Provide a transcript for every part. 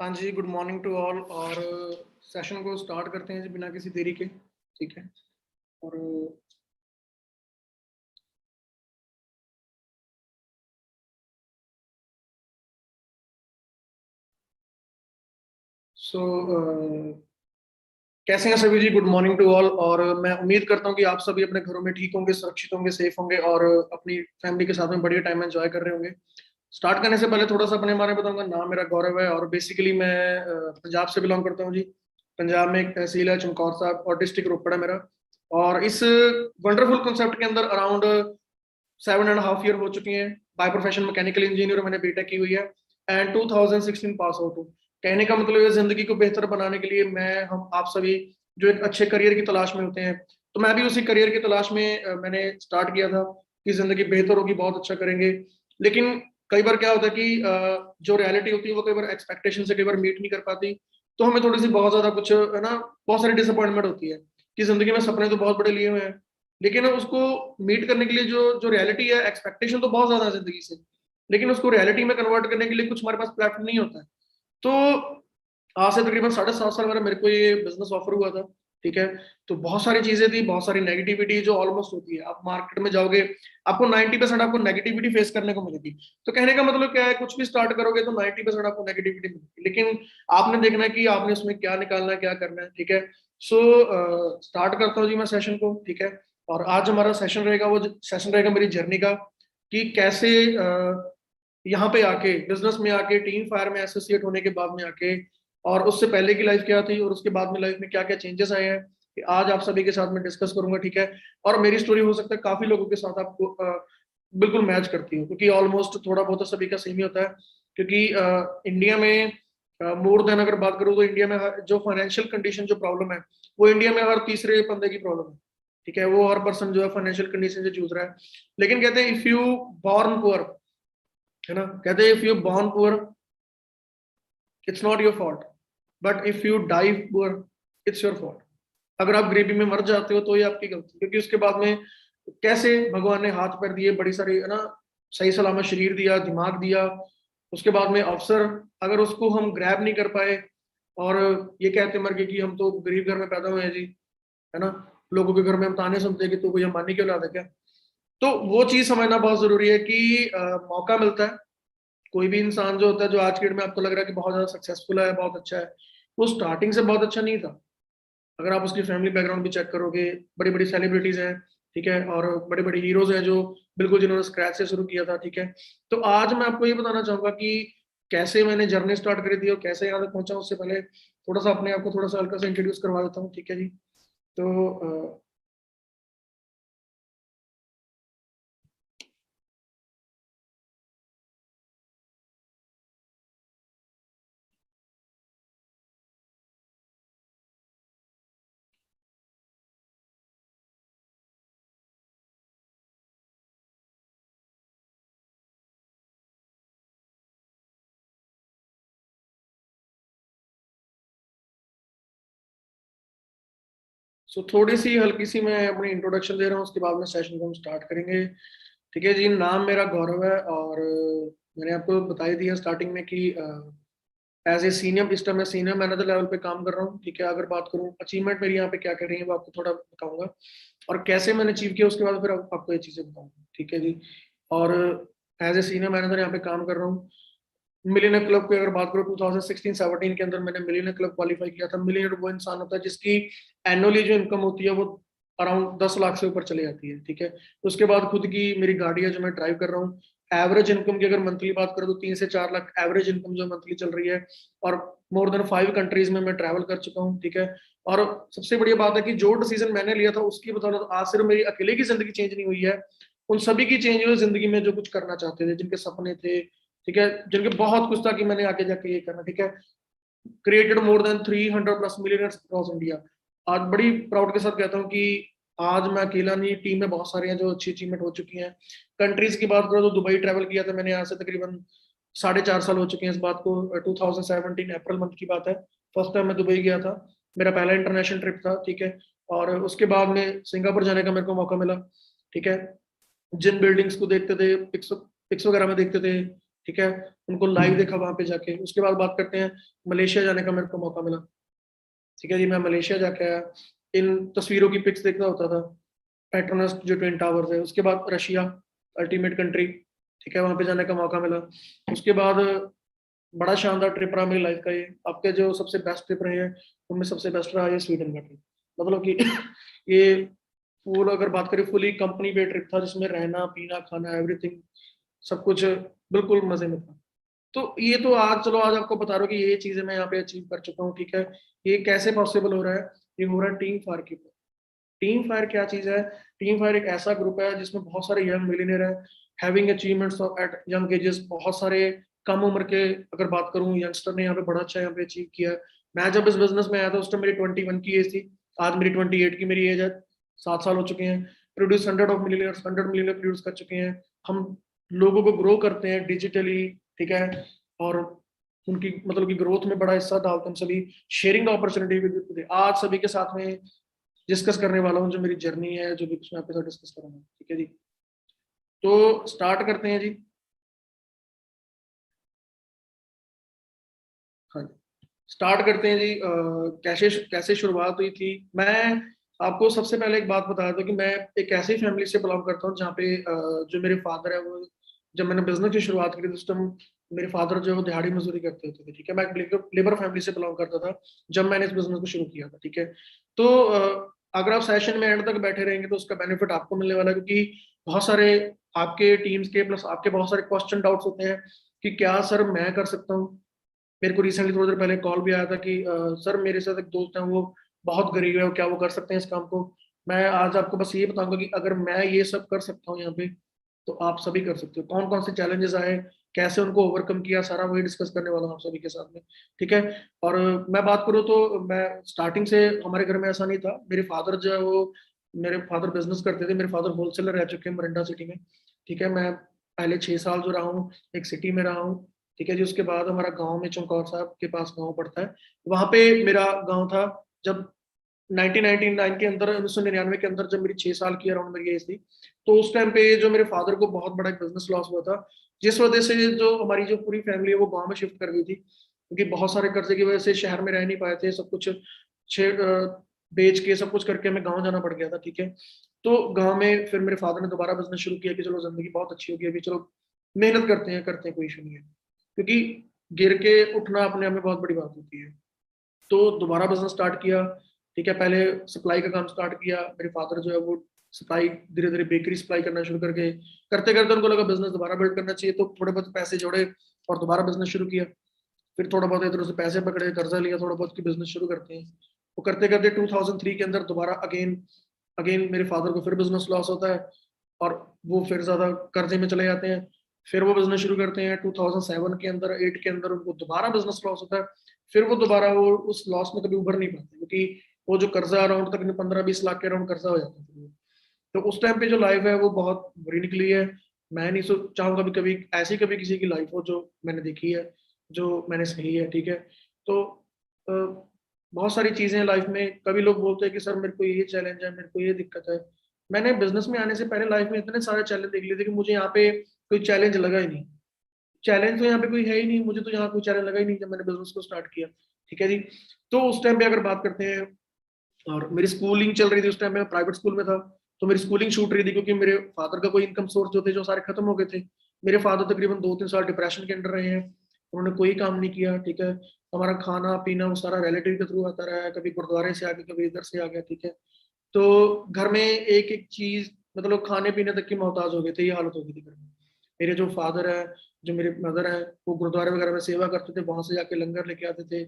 हाँ जी, good morning to all. और session को स्टार्ट करते हैं जी बिना किसी देरी के। ठीक है। और सो कैसे हैं सभी जी? Good morning to all. और मैं उम्मीद करता हूँ कि आप सभी अपने घरों में ठीक होंगे, सुरक्षित होंगे, सेफ होंगे और अपनी फैमिली के साथ में बढ़िया टाइम एंजॉय कर रहे होंगे। स्टार्ट करने से पहले थोड़ा सा अपने बारे में बताऊंगा। नाम मेरा गौरव है और बेसिकली मैं पंजाब से बिलोंग करता हूँ जी। पंजाब में एक तहसील है चमकौर साहब और डिस्ट्रिक्ट रोपड़ है मेरा। और इस वंडरफुल कंसेप्ट के अंदर अराउंड 7.5 ईयर हो चुकी हैं। बाय प्रोफेशन मैकेनिकल इंजीनियर मैंने बीटेक की हुई है एंड 2016 पास आउट हूँ। कहने का मतलब है जिंदगी को बेहतर बनाने के लिए मैं हम आप सभी जो एक अच्छे करियर की तलाश में होते हैं, तो मैं भी उसी करियर की तलाश में मैंने स्टार्ट किया था कि जिंदगी बेहतर होगी, बहुत अच्छा करेंगे। लेकिन कई बार क्या होता है कि जो रियलिटी होती है वो कई बार एक्सपेक्टेशन से कई बार मीट नहीं कर पाती। तो हमें थोड़ी सी बहुत ज्यादा कुछ है ना, बहुत सारी डिसअपॉइंटमेंट होती है कि जिंदगी में सपने तो बहुत बड़े लिए हुए हैं, लेकिन उसको मीट करने के लिए जो जो रियलिटी है, एक्सपेक्टेशन तो बहुत ज्यादा है जिंदगी से, लेकिन उसको रियलिटी में कन्वर्ट करने के लिए कुछ हमारे पास प्लेटफॉर्म नहीं होता है। तो आज से तकरीबन 7.5 साल मेरे को ये बिजनेस ऑफर हुआ था। ठीक है। तो बहुत सारी चीजें थी, बहुत सारी नेगेटिविटी जो ऑलमोस्ट होती है। आप मार्केट में जाओगे, आपको 90% आपको नेगेटिविटी फेस करने को मिलेगी। तो कहने का मतलब क्या है, कुछ भी स्टार्ट करोगे तो 90% आपको नेगेटिविटी मिलेगी, लेकिन आपने देखना है कि आपने उसमें क्या निकालना है, क्या करना है। ठीक है। सो स्टार्ट करता हूँ जी मैं सेशन को। ठीक है। और आज हमारा सेशन रहेगा, वो सेशन रहेगा मेरी जर्नी का, कि कैसे यहाँ पे आके, बिजनेस में आके, टीम फायर में एसोसिएट होने के बाद में आके, और उससे पहले की लाइफ क्या थी और उसके बाद में लाइफ में क्या क्या चेंजेस आए हैं, कि आज आप सभी के साथ में डिस्कस करूंगा। ठीक है। और मेरी स्टोरी हो सकता है काफी लोगों के साथ आपको बिल्कुल मैच करती हो, क्योंकि ऑलमोस्ट थोड़ा बहुत तो सभी का सेम ही होता है। क्योंकि इंडिया में मोर देन अगर बात करूँ तो इंडिया में जो फाइनेंशियल कंडीशन जो प्रॉब्लम है, वो इंडिया में हर तीसरे बंदे की प्रॉब्लम है। ठीक है। वो हर पर्सन जो है फाइनेंशियल कंडीशन से जूझ रहा है। लेकिन कहते हैं इफ यू बॉर्न पुअर, है ना, कहते हैं if you born poor it's not your fault, but if you die poor it's your fault. अगर आप गरीबी में मर जाते हो तो ये आपकी गलती, क्योंकि उसके बाद में कैसे भगवान ने हाथ पैर दिए, बड़ी सारी, है ना, सही सलामत शरीर दिया, दिमाग दिया, उसके बाद में अवसर, अगर उसको हम ग्रैब नहीं कर पाए और ये कहते मर गए कि हम तो गरीब घर में पैदा हुए हैं जी, है ना, लोगों के घर में हम ताने सुनते हैं कि तू कोई अंबानी क्यों औलाद है क्या। तो वो चीज समझना बहुत जरूरी है कि मौका मिलता है। कोई भी इंसान जो होता है, जो आज के डेट में आपको लग रहा है कि बहुत ज्यादा सक्सेसफुल है, बहुत अच्छा है, वो स्टार्टिंग से बहुत अच्छा नहीं था। अगर आप उसकी फैमिली बैकग्राउंड भी चेक करोगे, बड़ी बड़ी सेलिब्रिटीज हैं, ठीक है, और बड़े बड़े हीरोज हैं जो बिल्कुल जिन्होंने स्क्रैच से शुरू किया था। ठीक है। तो आज मैं आपको ये बताना चाहूंगा कि कैसे मैंने जर्नी स्टार्ट करी थी और कैसे यहाँ तक पहुंचा। उससे पहले थोड़ा सा अपने आप को थोड़ा सा हल्का सा इंट्रोड्यूस करवा देता हूँ। ठीक है जी। तो थोड़ी सी हल्की सी मैं अपनी इंट्रोडक्शन दे रहा हूँ, उसके बाद में सेशन को हम स्टार्ट करेंगे। ठीक है जी। नाम मेरा गौरव है और मैंने आपको बता ही दिया स्टार्टिंग में कि एज ए सीनियर, इस टाइम मैं सीनियर मैनेजर लेवल पे काम कर रहा हूँ। ठीक है। अगर बात करूँ अचीवमेंट मेरी यहाँ पे क्या कर रही है, वो आपको थोड़ा बताऊंगा, और कैसे मैंने अचीव किया उसके बाद फिर आपको ये चीजें बताऊंगा। ठीक है जी। और एज ए सीनियर मैनेजर यहाँ पे काम कर रहा हूँ। मिलियनर क्लब की अगर बात करूँ, 2016-17 के अंदर मैंने मिलियनर क्लब क्वालिफाई किया था। मिलियनर वो इंसान होता है जिसकी एनुअली जो इनकम होती है वो अराउंड 10 लाख से ऊपर चली जाती है। ठीक है। उसके बाद खुद की मेरी गाड़ी है जो मैं ड्राइव कर रहा हूँ। एवरेज इनकम की अगर मंथली बात करूँ तो 3 से 4 लाख एवरेज इनकम जो मंथली चल रही है। और मोर देन 5 कंट्रीज में मैं ट्रैवल कर चुका हूँ। ठीक है। और सबसे बढ़िया बात है कि जो डिसीजन मैंने लिया था उसकी बदौलत आज सिर्फ मेरी अकेले की जिंदगी चेंज नहीं हुई है, उन सभी की चेंज हुई जिंदगी में जो कुछ करना चाहते थे, जिनके सपने थे। ठीक है। जिनके बहुत कुछ था कि मैंने आगे जाके ये करना। ठीक है। Created more than 300+ millionaires across India. आज बड़ी प्राउड के साथ कहता हूँ कि आज मैं अकेला नहीं, टीम में बहुत सारे हैं जो अच्छी अचीवमेंट हो चुकी हैं। कंट्रीज की बात करो तो दुबई ट्रैवल किया था मैंने, यहाँ से तकरीबन 4.5 साल हो चुके हैं इस बात को। 2017 अप्रैल मंथ की बात है, फर्स्ट टाइम मैं दुबई गया था। मेरा पहला इंटरनेशनल ट्रिप था। ठीक है। और उसके बाद में सिंगापुर जाने का मेरे को मौका मिला। ठीक है। जिन बिल्डिंग्स को देखते थे, पिक्स पिक्स वगैरह में देखते थे, ठीक है, उनको लाइव देखा वहां पे जाके। उसके बाद बात करते हैं मलेशिया जाने का मेरे को मौका मिला। ठीक है जी, मैं मलेशिया जाके आया, इन तस्वीरों की पिक्स देखता होता था, पेट्रोनस जो ट्विन टावर्स है। उसके बाद रशिया, अल्टीमेट कंट्री, ठीक है, वहां पे जाने का मौका मिला। उसके बाद बड़ा शानदार ट्रिप रहा मेरी लाइफ का ये। आपके जो सबसे बेस्ट ट्रिप रहे हैं उनमें सबसे बेस्ट रहा ये स्वीडन का ट्रिप। मतलब कि ये फुल, अगर बात करें फुली कंपनी पे ट्रिप था, जिसमें रहना पीना खाना एवरीथिंग सब कुछ बिल्कुल मजे में था। तो ये तो आज, चलो आज आपको बता रहा हूँ कि ये चीजें मैं यहाँ पे अचीव कर चुका हूँ। ठीक है, ये कैसे पॉसिबल हो रहा है? ये हो रहा है टीम फायर के ऊपर। टीम फायर क्या चीज है? टीम फायर एक ऐसा ग्रुप है जिसमें बहुत सारे यंग मिलियनेयर हैं, having achievements at young ages. बहुत सारे कम उम्र के, अगर बात करूं, यंगस्टर ने यहाँ पे बड़ा अच्छा यहाँ पे अचीव किया है। मैं जब इस बिजनेस में आया था उस टाइम मेरी 21 की एज थी, आज मेरी 28 की मेरी एज है। 7 साल हो चुके हैं, प्रोड्यूस 100 मिलियनर प्रोड्यूस कर चुके हैं हम। लोगों को ग्रो करते हैं डिजिटली, ठीक है, और उनकी मतलब की ग्रोथ में बड़ा हिस्सा डालते हैं सभी। शेयरिंग अपॉर्चुनिटी भी आज सभी के साथ में डिस्कस करने वाला हूँ, जो मेरी जर्नी है, जो भी कुछ मैं आपके साथ डिस्कस करूंगा। ठीक है जी, तो स्टार्ट करते हैं जी। हाँ जी, स्टार्ट करते हैं जी। कैसे कैसे शुरुआत हुई थी? मैं आपको सबसे पहले एक बात बता दूं कि मैं एक ऐसी फैमिली से बिलोंग करता हूँ जहाँ पे जो मेरे फादर है वो, जब मैंने बिजनेस की शुरुआत करी तो उस टाइम मेरे फादर जो है वो दिहाड़ी मजदूरी करते होते थे। ठीक है, मैं एक लेबर फैमिली से बिलोंग करता था जब मैंने इस बिजनेस को शुरू किया था। ठीक है, तो अगर आप सेशन में एंड तक बैठे रहेंगे तो उसका बेनिफिट आपको मिलने वाला है, क्योंकि बहुत सारे आपके टीम्स के प्लस आपके बहुत सारे क्वेश्चन डाउट्स होते हैं कि क्या सर मैं कर सकता हूँ। मेरे को रिसेंटली थोड़ी देर पहले कॉल भी आया था कि सर मेरे साथ एक दोस्त है वो बहुत गरीब है, क्या वो कर सकते हैं इस काम को? मैं आज आपको बस ये बताऊंगा कि अगर मैं ये सब कर सकता हूँ यहाँ पे, तो आप सभी कर सकते हो। कौन कौन से चैलेंजेस आए, कैसे उनको ओवरकम किया, सारा वही डिस्कस करने वाला हूँ आप सभी के साथ में। ठीक है, और मैं बात करूँ तो मैं स्टार्टिंग से, हमारे घर में ऐसा नहीं था। मेरे फादर जो है वो, मेरे फादर बिजनेस करते थे, मेरे फादर होलसेलर रह चुके हैं मरिंडा सिटी में। ठीक है, मैं पहले 6 साल जो रहा हूँ एक सिटी में रहा हूँ। ठीक है जी, उसके बाद हमारा गांव में चमकौर साहब के पास गांव पड़ता है, वहां पे मेरा गांव था। जब 1999 के अंदर, 1999 के अंदर, जब मेरी 6 साल की अराउंड मेरी एज थी, तो उस टाइम पे जो मेरे फादर को बहुत बड़ा बिजनेस लॉस हुआ था, जिस वजह से जो हमारी जो पूरी फैमिली है वो गांव में शिफ्ट कर गई थी, क्योंकि बहुत सारे कर्जे की वजह से शहर में रह नहीं पाए थे। सब कुछ बेच के सब कुछ करके हमें गाँव जाना पड़ गया था। ठीक है, तो गाँव में फिर मेरे फादर ने दोबारा बिजनेस शुरू किया कि चलो जिंदगी बहुत अच्छी होगी अभी, चलो मेहनत करते हैं, कोई इशू नहीं है, क्योंकि गिर के उठना अपने आप में बहुत बड़ी बात होती है। तो दोबारा बिजनेस स्टार्ट किया। ठीक है, पहले सप्लाई का काम स्टार्ट किया। मेरे फादर जो है वो सप्लाई, धीरे धीरे बेकरी सप्लाई करना शुरू करके, करते करते उनको लगा बिजनेस दोबारा बिल्ड करना चाहिए, तो थोड़े बहुत पैसे जोड़े और दोबारा बिजनेस शुरू किया। फिर थोड़ा बहुत इधर से पैसे पकड़े, कर्जा लिया थोड़ा बहुत कि बिजनेस शुरू करते हैं। वो करते करते 2003 के अंदर दोबारा अगेन अगेन मेरे फादर को फिर बिजनेस लॉस होता है, और वो फिर ज्यादा कर्जे में चले जाते हैं। फिर वो बिजनेस शुरू करते हैं 2007 के अंदर, 8 के अंदर उनको दोबारा बिजनेस लॉस होता है। फिर वो दोबारा वो उस लॉस में कभी उभर नहीं पाते, क्योंकि वो जो कर्जा अराउंड तक 15-20 लाख के अराउंड कर्जा हो जाता है। तो उस टाइम पे जो लाइफ है वो बहुत बुरी निकली है। मैं नहीं सोच चाहूंगा कभी कभी ऐसी कभी किसी की लाइफ हो जो मैंने देखी है, जो मैंने सही है। ठीक है, तो अ, बहुत सारी चीजें हैं लाइफ में। कभी लोग बोलते हैं कि सर मेरे को ये चैलेंज है, मेरे को ये दिक्कत है। मैंने बिजनेस में आने से पहले लाइफ में इतने सारे चैलेंज देख लिए थे कि मुझे यहाँ पे कोई चैलेंज लगा ही नहीं। चैलेंज तो यहाँ पे कोई है ही नहीं, मुझे तो यहाँ कोई चैलेंज लगा ही नहीं जब मैंने बिजनेस को स्टार्ट किया। ठीक है जी, तो उस टाइम पे अगर बात करते हैं, और मेरी स्कूलिंग चल रही थी उस टाइम, मैं प्राइवेट स्कूल में था, तो मेरी स्कूलिंग छूट रही थी क्योंकि मेरे फादर का कोई इनकम सोर्स जो थे जो सारे खत्म हो गए थे। मेरे फादर तकरीबन 2-3 साल डिप्रेशन के अंदर रहे हैं, उन्होंने कोई काम नहीं किया। ठीक है, हमारा खाना पीना वो सारा रिलेटिव के थ्रू आता रहा है, कभी गुरुद्वारे से आ गया, कभी इधर से आ गया। ठीक है, तो घर में एक एक चीज, मतलब खाने पीने तक की मोहताज हो गए थे, ये हालत हो गई थी घर में। मेरे जो फादर है, जो मेरे मदर है, वो गुरुद्वारे वगैरह में सेवा करते थे, वहां से जाके लंगर लेके आते थे।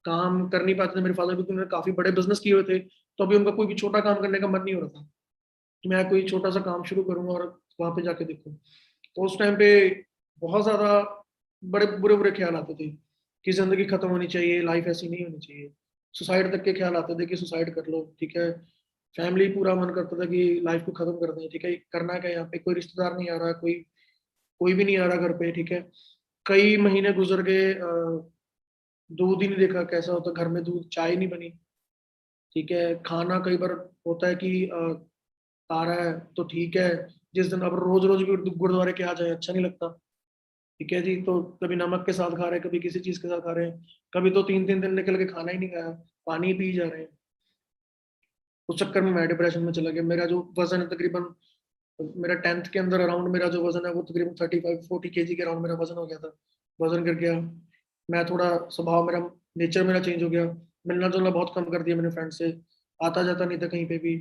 काम कर नहीं पाते थे मेरे फादर, क्योंकि उन्होंने काफी बड़े बिजनेस किए हुए थे, तो अभी उनका कोई भी छोटा काम करने का मन नहीं हो रहा था कि मैं कोई छोटा सा काम शुरू करूंगा और वहां पे जाके देखूं। तो उस टाइम पे बहुत ज्यादा बड़े बुरे बुरे ख्याल आते थे कि जिंदगी खत्म होनी चाहिए, लाइफ ऐसी नहीं होनी चाहिए। सुसाइड तक के ख्याल आते थे कि सुसाइड कर लो। ठीक है, फैमिली पूरा मन करता था कि लाइफ को खत्म कर दें। ठीक है, करना क्या, यहाँ पे कोई रिश्तेदार नहीं आ रहा, कोई कोई भी नहीं आ रहा घर पे। ठीक है, कई महीने गुजर गए, दूध ही नहीं देखा कैसा होता घर में, दूध चाय नहीं बनी। ठीक है, खाना कई बार होता है कि आ रहा है तो ठीक है, जिस दिन अब रोज रोज भी गुरुद्वारे के आ जाए अच्छा नहीं लगता। ठीक है जी। तो कभी नमक के साथ खा रहे हैं, कभी किसी चीज के साथ खा रहे हैं, कभी तो 3-3 दिन निकल के खाना ही नहीं खाया, पानी ही पी जा रहे हैं। उस चक्कर में मैं डिप्रेशन में चला गया। मेरा जो वजन है तकरीबन, मेरा 10th के अंदर अराउंड मेरा जो वजन है वो तकरीबन 35-40 kg के अराउंड मेरा वजन हो गया था। वजन कर गया। मैं थोड़ा स्वभाव मेरा, नेचर मेरा चेंज हो गया। मिलना जुलना बहुत कम कर दिया मैंने फ्रेंड से, आता जाता नहीं था कहीं पे भी।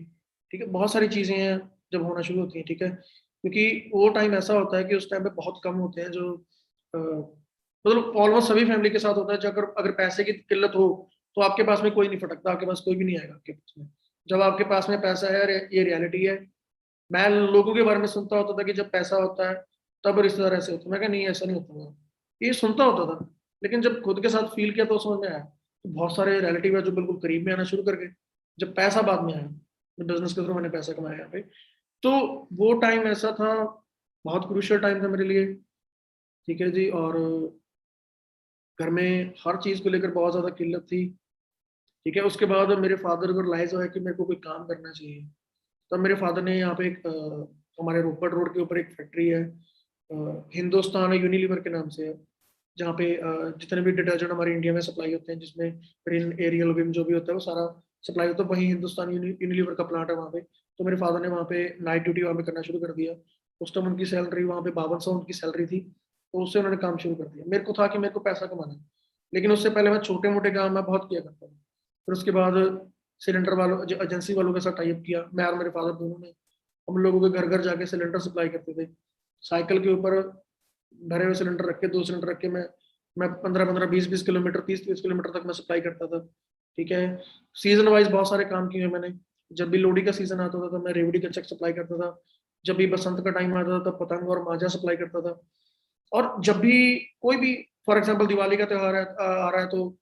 ठीक है, बहुत सारी चीजें हैं जब होना शुरू होती हैं। ठीक है, क्योंकि वो टाइम ऐसा होता है कि उस टाइम पे बहुत कम होते हैं जो मतलब ऑलमोस्ट सभी फैमिली के साथ होता है। जब अगर अगर पैसे की किल्लत हो तो आपके पास में कोई नहीं फटकता, आपके पास कोई भी नहीं आएगा आपके पास में। जब आपके पास में पैसा है, ये रियलिटी है। मैं लोगों के बारे में सुनता होता था कि जब पैसा होता है तब रिश्तेदार ऐसे होते हैं। मैं कहा नहीं, ऐसा नहीं होता था। ये सुनता होता था, लेकिन जब खुद के साथ फील किया तो समझ में आया। तो बहुत सारे रिलेटिव है जो बिल्कुल करीब में आना शुरू कर गए जब पैसा बाद में आया। बिजनेस के थ्रू मैंने पैसा कमाया यहाँ पे। तो वो टाइम ऐसा था, बहुत क्रूशियल टाइम था मेरे लिए। ठीक है जी। और घर में हर चीज को लेकर बहुत ज्यादा किल्लत थी। ठीक है, उसके बाद मेरे फादर को रियलाइज हुआ कि मेरे को कोई काम करना चाहिए। तब मेरे फादर ने यहाँ पे एक हमारे रोपड़ रोड के ऊपर एक फैक्ट्री है, हिंदुस्तान यूनिलीवर के नाम से है, जहाँ पे जितने भी डिटर्जेंट हमारे इंडिया में सप्लाई होते हैं, जिसमें रिन एरियल विम जो भी होता है वो सारा सप्लाई होता है, वही हिंदुस्तान यूनिलीवर का प्लांट है वहाँ पे। तो मेरे फादर ने वहाँ पे नाइट ड्यूटी वहाँ पे करना शुरू कर दिया। उस टाइम उनकी सैलरी वहाँ पे 5200 उनकी सैलरी थी। तो उससे उन्होंने काम शुरू कर दिया। मेरे को था कि मेरे को पैसा कमाना है, लेकिन उससे पहले मैं छोटे मोटे काम मैं बहुत किया करता था। फिर उसके बाद सिलेंडर वालों जो एजेंसी वालों के साथ टाइप किया, मैं और मेरे फादर दोनों ने। हम लोगों के घर घर जाके सिलेंडर सप्लाई करते थे। साइकिल के ऊपर भरे हुए सिलेंडर रख के, 2 सिलेंडर रख के मैं 15-15, 20-20 किलोमीटर, 30-30 किलोमीटर तक मैं सप्लाई करता था। ठीक है, सीजन वाइज बहुत सारे काम किए हैं मैंने। जब भी लोहड़ी का सीजन आता था तो मैं रेवड़ी का चक सप्लाई करता था। जब भी बसंत का टाइम आता था तब पतंग और माजा सप्लाई करता था। और जब भी कोई भी, फॉर एग्जाम्पल दिवाली का त्यौहार आ रहा है तो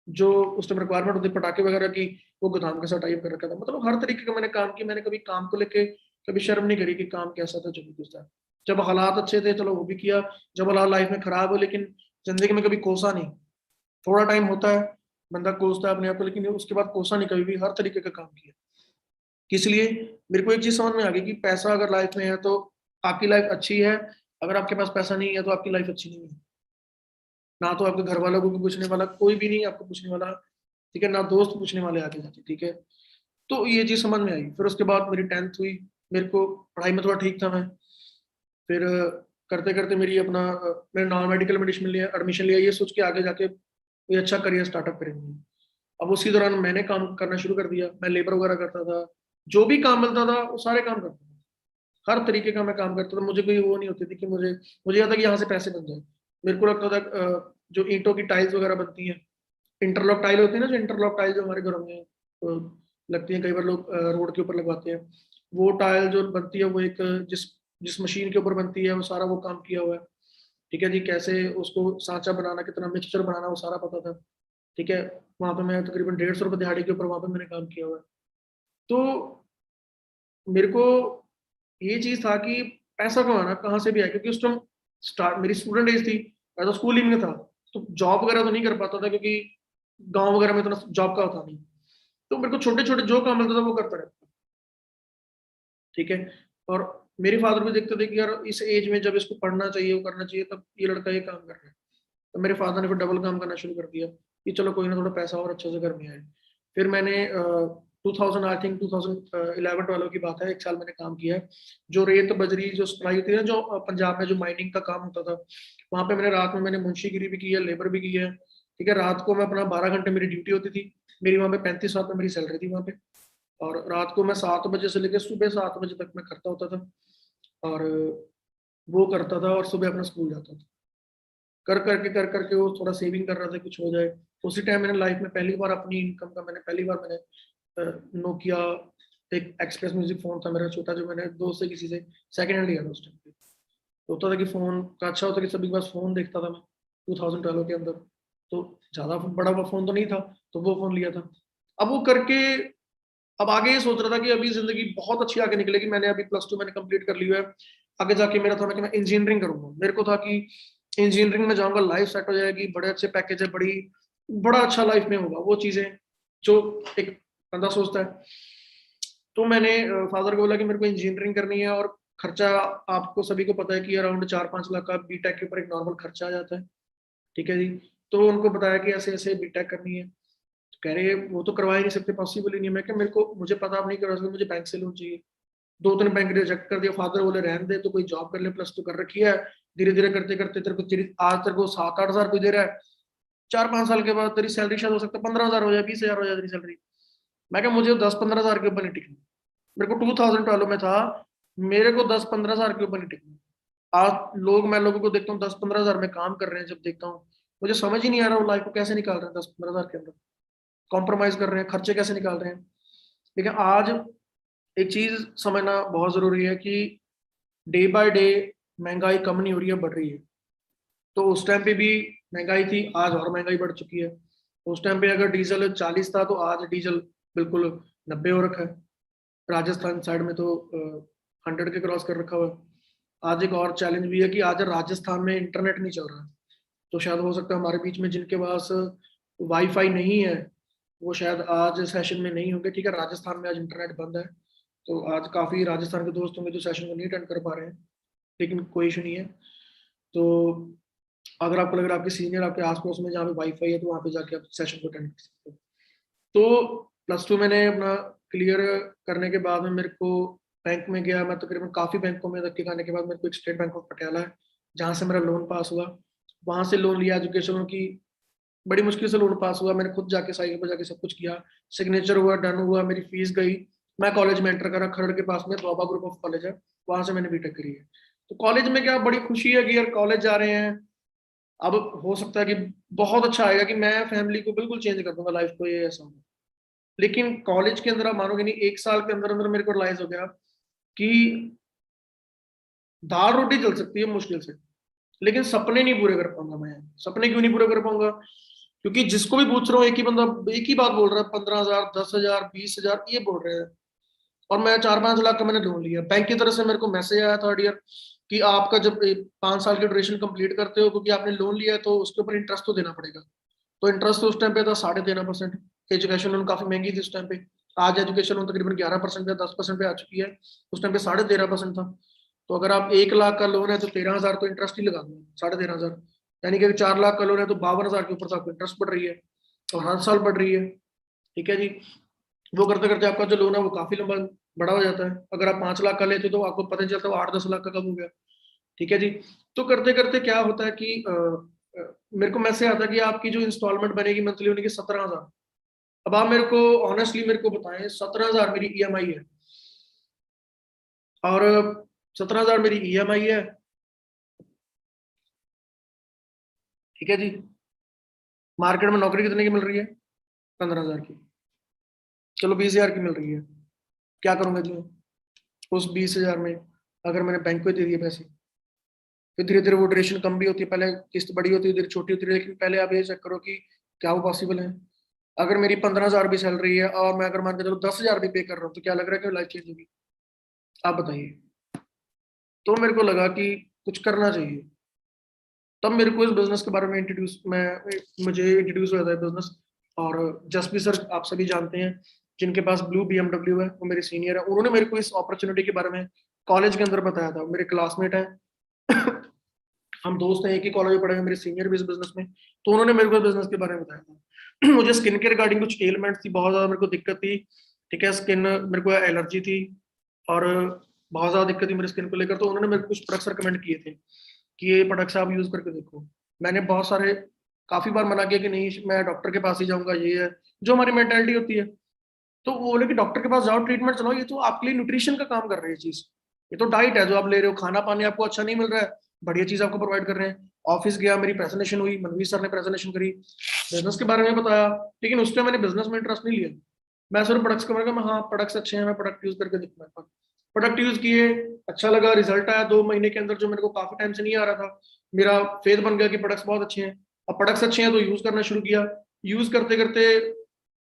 जो उस टाइम रिक्वायरमेंट होती है पटाखे वगैरह की, वो गोदाम के साथ टाइप कर रखा था। मतलब हर तरीके का मैंने काम किया। मैंने कभी काम को लेके कभी शर्म नहीं करी कि काम कैसा था, जो भी कुछ था। जब हालात अच्छे थे चलो वो भी किया, जब हालात लाइफ में खराब हो, लेकिन जिंदगी में कभी कोसा नहीं। थोड़ा टाइम होता है बंदा कोसता है अपने आप को, लेकिन उसके बाद कोसा नहीं कभी भी, हर तरीके का काम किया। इसलिए मेरे को एक चीज समझ में आ गई कि पैसा अगर लाइफ में है तो आपकी लाइफ अच्छी है, अगर आपके पास पैसा नहीं है तो आपकी लाइफ अच्छी नहीं है। ना तो आपके घर वालों को पूछने वाला कोई भी नहीं आपको पूछने वाला। ठीक है, ना दोस्त पूछने वाले आगे जाके। ठीक है, तो ये चीज समझ में आई। फिर उसके बाद मेरी 10th हुई। मेरे को पढ़ाई में थोड़ा ठीक था मैं। फिर करते करते मेरी अपना मैंने नॉन मेडिकल में एडमिशन लिया, ये सोच के आगे जाके कोई अच्छा करियर स्टार्टअप करेंगे। अब उसी दौरान मैंने काम करना शुरू कर दिया। मैं लेबर वगैरह करता था, जो भी काम मिलता था वो सारे काम करता था। हर तरीके का मैं काम करता था। मुझे कोई वो नहीं होती थी कि मुझे मुझे यह था कि यहाँ से पैसे बन जाए। मेरे को लगता था जो ईंटों की टाइल्स वगैरह बनती हैं, इंटरलॉक टाइल होती है ना, जो इंटरलॉक टाइल जो हमारे घरों में लगती है, कई बार लोग रोड के ऊपर लगवाते हैं। वो टाइल जो बनती है वो एक जिस जिस मशीन के ऊपर बनती है वो सारा वो काम किया हुआ है। ठीक है जी, कैसे उसको सांचा बनाना, कितना मिक्सचर बनाना, वो सारा पता था। ठीक है, वहां पे मैं तकरीबन 150 रुपये दिहाड़ी के ऊपर वहां पे मैंने काम किया हुआ है। तो मेरे को ये चीज था कि पैसा कमाना कहाँ से भी आए, क्योंकि उस टाइम स्टार्ट मेरी स्टूडेंट एज थी, मैं तो स्कूलिंग में था। तो जॉब वगैरह तो नहीं कर पाता था, क्योंकि गांव वगैरह में इतना जॉब का होता नहीं। तो मेरे को छोटे छोटे जो काम मिलता था वो करता रहता। ठीक है, और मेरे फादर भी देखते थे कि यार इस एज में जब इसको पढ़ना चाहिए, वो करना चाहिए, तब ये लड़का ये काम कर रहा है। तो मेरे फादर ने फिर डबल काम करना शुरू कर दिया कि चलो कोई ना, थोड़ा पैसा और अच्छे से घर में आए। फिर मैंने 2000 आई थिंक 2011 12 की बात है, 1 साल मैंने काम किया है। जो रेत बजरी जो सप्लाई होती है ना, जो पंजाब में जो माइनिंग का काम होता था, वहां पे मैंने रात में मैंने मुंशीगिरी भी की है, लेबर भी की है। ठीक है, रात को मैं अपना 12 घंटे मेरी ड्यूटी होती थी। मेरी वहां पे 35,000 मेरी सैलरी थी वहां पे। और रात को मैं 7 बजे से लेकर सुबह 7 बजे तक मैं करता होता था। और वो करता था और सुबह अपना स्कूल जाता था। कर करके वो थोड़ा सेविंग कर रहा था कुछ हो जाए। उसी टाइम मैंने लाइफ में पहली बार अपनी इनकम का मैंने पहली बार मैंने नोकिया एक एक्सप्रेस म्यूजिक फोन था मेरा छोटा, जो मैंने दोस्त से किसी से सेकंड हैंड लिया था उस टाइम पे। तो होता था कि फोन का अच्छा होता कि सभी के पास फोन देखता था मैं 2012 के अंदर। तो ज्यादा बड़ा हुआ फोन तो नहीं था, तो वो फोन लिया था। अब वो करके अब आगे ये सोच रहा था कि अभी जिंदगी बहुत अच्छी आगे निकलेगी। मैंने अभी +2 मैंने कंप्लीट कर लिया है। आगे जाके मेरा था मैं इंजीनियरिंग करूंगा। मेरे को था कि इंजीनियरिंग में जाऊंगा, लाइफ सेट हो जाएगी, बड़े अच्छे पैकेज है, बड़ा अच्छा लाइफ में होगा, वो चीजें जो एक बंदा सोचता है। तो मैंने फादर को बोला कि मेरे को इंजीनियरिंग करनी है और खर्चा आपको सभी को पता है कि अराउंड 4-5 लाख का बीटेक के ऊपर एक नॉर्मल खर्चा आ जाता है, ठीक है जी। तो उनको बताया कि ऐसे ऐसे बीटेक करनी है, तो कह रहे वो तो करवा ही नहीं सकते, पॉसिबल ही नहीं है। मैं क्या, मेरे को मुझे पता आप नहीं करवा सकते, मुझे बैंक से लोन चाहिए। 2-3 बैंक रिजेक्ट कर दिया, फादर बोले रहने दे, तो कोई जॉब कर ले, प्लस टू कर रखी है, धीरे धीरे करते करते तेरे को आज तेरे को 7-8 हजार कोई दे रहा है, 4-5 साल के बाद तेरी सैलरी शायद हो सकता है 15 हजार हो जाए, 20 हजार हो जाए तेरी सैलरी। मैं क्या, मुझे 10-15 हजार के ऊपर नहीं टिकना। मेरे को 2012 में था, मेरे को 10-15 हजार के ऊपर नहीं टिकना। आज मैं लोगों को देखता हूँ 10-15 हजार में काम कर रहे हैं, जब देखता हूँ मुझे समझ ही नहीं आ रहा वो लाइफ को कैसे निकाल रहे हैं, 10-15 हजार के अंदर कॉम्प्रोमाइज कर रहे हैं, खर्चे कैसे निकाल रहे हैं। लेकिन आज एक चीज समझना बहुत जरूरी है कि डे बाय डे महंगाई कम नहीं हो रही है, बढ़ रही है। तो उस टाइम पे भी महंगाई थी, आज और महंगाई बढ़ चुकी है। उस टाइम पे अगर डीजल 40 था, तो आज डीजल बिल्कुल 90 हो रखा है। राजस्थान साइड में तो 100 के क्रॉस कर रखा हुआ है। आज एक और चैलेंज भी है कि आज राजस्थान में इंटरनेट नहीं चल रहा है, तो शायद हो सकता है हमारे बीच में जिनके पास वाईफाई नहीं है वो शायद आज सेशन में नहीं होंगे, ठीक है। राजस्थान में आज इंटरनेट बंद है, तो आज काफी राजस्थान के दोस्त होंगे जो सेशन को नहीं अटेंड कर पा रहे हैं, लेकिन कोई इशू नहीं है। तो अगर आपको लग रहा है आपके सीनियर आपके आसपास में जहाँ पे वाईफाई है, तो वहाँ पे जाके आप सेशन को अटेंड कर सकते हो। तो +2 मैंने अपना क्लियर करने के बाद में मेरे को बैंक में गया। मैं तकरीबन काफी बैंकों में धक्के खाने के बाद मेरे को एक स्टेट बैंक ऑफ पटियाला है जहाँ से मेरा लोन पास हुआ, वहां से लोन लिया एजुकेशन लोन की। बड़ी मुश्किल से लोन पास हुआ, मैंने खुद जाके साइकिल पर जाके सब कुछ किया, सिग्नेचर हुआ, डन हुआ, मेरी फीस गई। मैं कॉलेज में एंटर करा, खरड़ के पास में बाबा ग्रुप ऑफ कॉलेज है, वहां से मैंने बीटेक करी है। तो कॉलेज में क्या बड़ी खुशी है कि यार कॉलेज जा रहे हैं। अब हो सकता है कि बहुत अच्छा आएगा कि मैं फैमिली को बिल्कुल चेंज कर दूंगा, लाइफ को, ये ऐसा होगा। लेकिन कॉलेज के अंदर आप मानोगे नहीं, 1 साल के अंदर अंदर मेरे को रियलाइज हो गया कि दाल रोटी चल सकती है मुश्किल से, लेकिन सपने नहीं पूरे कर पाऊंगा मैं। सपने क्यों नहीं पूरे कर पाऊंगा? क्योंकि जिसको भी पूछ रहा हूँ एक ही बंदा एक ही बात बोल रहा है, 15 हजार, 10 हजार, 20 हजार ये बोल रहे हैं। और मैं 4-5 लाख का मैंने लोन लिया बैंक की तरफ से। मेरे को मैसेज आया थर्ड ईयर कि आपका जब 5 साल की ड्यूरेशन कंप्लीट करते हो, क्योंकि आपने लोन लिया है तो उसके ऊपर इंटरेस्ट तो देना पड़ेगा। तो इंटरेस्ट तो उस टाइम पे था 13.5%। एजुकेशन लोन काफी महंगी थी उस टाइम पे। आज एजुकेशन लोन तकरीबन 11% पे 10% पे आ चुकी है, उस टाइम पे 13.5% था। तो अगर आप 1 लाख का लोन है तो 13 हजार तो इंटरेस्ट ही लगा दूंगा, 13.5 हजार। यानी कि 4 लाख का लोन है तो 52 हजार के ऊपर तो आपको इंटरेस्ट बढ़ रही है, और हर साल बढ़ रही है, ठीक है जी। वो करते करते आपका जो लोन है वो काफी लंबा बड़ा हो जाता है। अगर आप 5 लाख का लेते हो तो आपको पता नहीं चलता वो 8-10 लाख का कब हो गया, ठीक है जी। तो करते करते क्या होता है कि मेरे को मैसेज आता है कि आपकी जो इंस्टॉलमेंट बनेगी मंथली उनकी 17 हजार। अब आप मेरे को ऑनेस्टली मेरे को बताएं, 17 हजार मेरी ईएमआई है, और 17 हजार मेरी ईएमआई है, ठीक है जी। मार्केट में नौकरी कितने की मिल रही है? 15 हजार की। चलो 20 हजार की मिल रही है, क्या करूंगा जी मैं? उस 20 हजार में अगर मैंने बैंक को दे दिए पैसे, फिर धीरे धीरे वो ड्यूरेशन कम भी होती है, पहले किस्त बड़ी होती है, धीरे छोटी होती है, लेकिन पहले आप ये चेक करो कि क्या वो पॉसिबल है। अगर मेरी 15 हजार भी सैलरी है और मैं अगर मान के चलो 10 हजार भी पे कर रहा हूँ, तो क्या लग रहा है कि लाइफ चेंज होगी? आप बताइए। तो मेरे को लगा कि कुछ करना चाहिए। तब मेरे को इस बिजनेस के बारे में मुझे इंट्रोड्यूस हुआ था बिजनेस। और जसपी सर आप सभी जानते हैं, जिनके पास ब्लू BMW है, वो मेरे सीनियर है। उन्होंने मेरे को इस अपॉर्चुनिटी के बारे में कॉलेज के अंदर बताया था। मेरे क्लासमेट है, हम दोस्त हैं, एक ही कॉलेज में पढ़े हैं, मेरे सीनियर भी इस बिजनेस में। तो उन्होंने मेरे को बिजनेस के बारे में बताया था। मुझे स्किन के रिगार्डिंग कुछ एलिमेंट्स थी, बहुत ज्यादा मेरे को दिक्कत थी, ठीक है। स्किन मेरे को एलर्जी थी, और बहुत ज्यादा दिक्कत थी मेरी स्किन को लेकर। तो उन्होंने मेरे को कुछ प्रोडक्ट्स रिकमेंड किए थे कि ये प्रोडक्ट्स आप यूज करके देखो। मैंने बहुत सारे काफी बार मना किया कि नहीं मैं डॉक्टर के पास ही जाऊंगा, ये है जो हमारी मेंटेलिटी होती है। तो वो बोले कि डॉक्टर के पास जाओ, ट्रीटमेंट चलाओ, ये तो आपके लिए न्यूट्रिशन का काम कर रही है चीज। ये तो डाइट है जो आप ले रहे हो, खाना पानी आपको अच्छा नहीं मिल रहा है, बढ़िया चीज आपको प्रोवाइड कर रहे हैं। ऑफिस गया, मेरी प्रेजेंटेशन हुई, मनवीर सर ने प्रेजेंटेशन करी, बिजनेस के बारे में बताया, लेकिन उस टाइम मैंने बिजनेस में इंटरेस्ट नहीं लिया। मैं सिर्फ प्रोडक्ट्स के बारे में, हाँ प्रोडक्ट्स अच्छे हैं, मैं प्रोडक्ट यूज करके दिखूंगा। प्रोडक्ट यूज किए, अच्छा लगा, रिजल्ट आया 2 महीने के अंदर, जो मेरे को काफी टाइम से नहीं आ रहा था। मेरा फेथ बन गया कि प्रोडक्ट्स बहुत अच्छे हैं। अब प्रोडक्ट्स अच्छे हैं तो यूज करना शुरू किया। यूज करते करते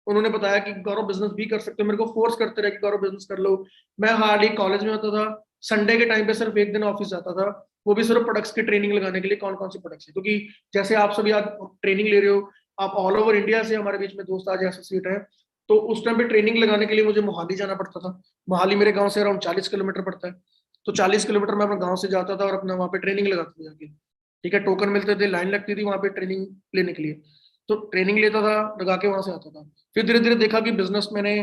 उन्होंने बताया कि गौरव बिजनेस भी कर सकते हो, मेरे को फोर्स करते रहे कि गौरव बिजनेस कर लो। मैं हार्डली कॉलेज में होता था, संडे के टाइम पे सिर्फ एक दिन ऑफिस जाता था, वो भी सिर्फ प्रोडक्ट्स की ट्रेनिंग लगाने के लिए, कौन कौन सी प्रोडक्ट्स है। क्योंकि जैसे आप सभी आज ट्रेनिंग ले रहे हो, आप ऑल ओवर इंडिया से हमारे बीच में दोस्त आज एसोसिएट है। तो उस टाइम पे ट्रेनिंग लगाने के लिए मुझे मोहाली जाना पड़ता था। मोहाली मेरे गांव से अराउंड 40 किलोमीटर पड़ता है। तो 40 किलोमीटर मैं अपने गाँव से जाता था और अपना वहाँ पे ट्रेनिंग लगाता था जाके, ठीक है। टोकन मिलते थे, लाइन लगती थी वहाँ पे ट्रेनिंग लेने के लिए, तो ट्रेनिंग लेता था, लगा के वहां से आता था। फिर धीरे धीरे देखा कि बिजनेस मैंने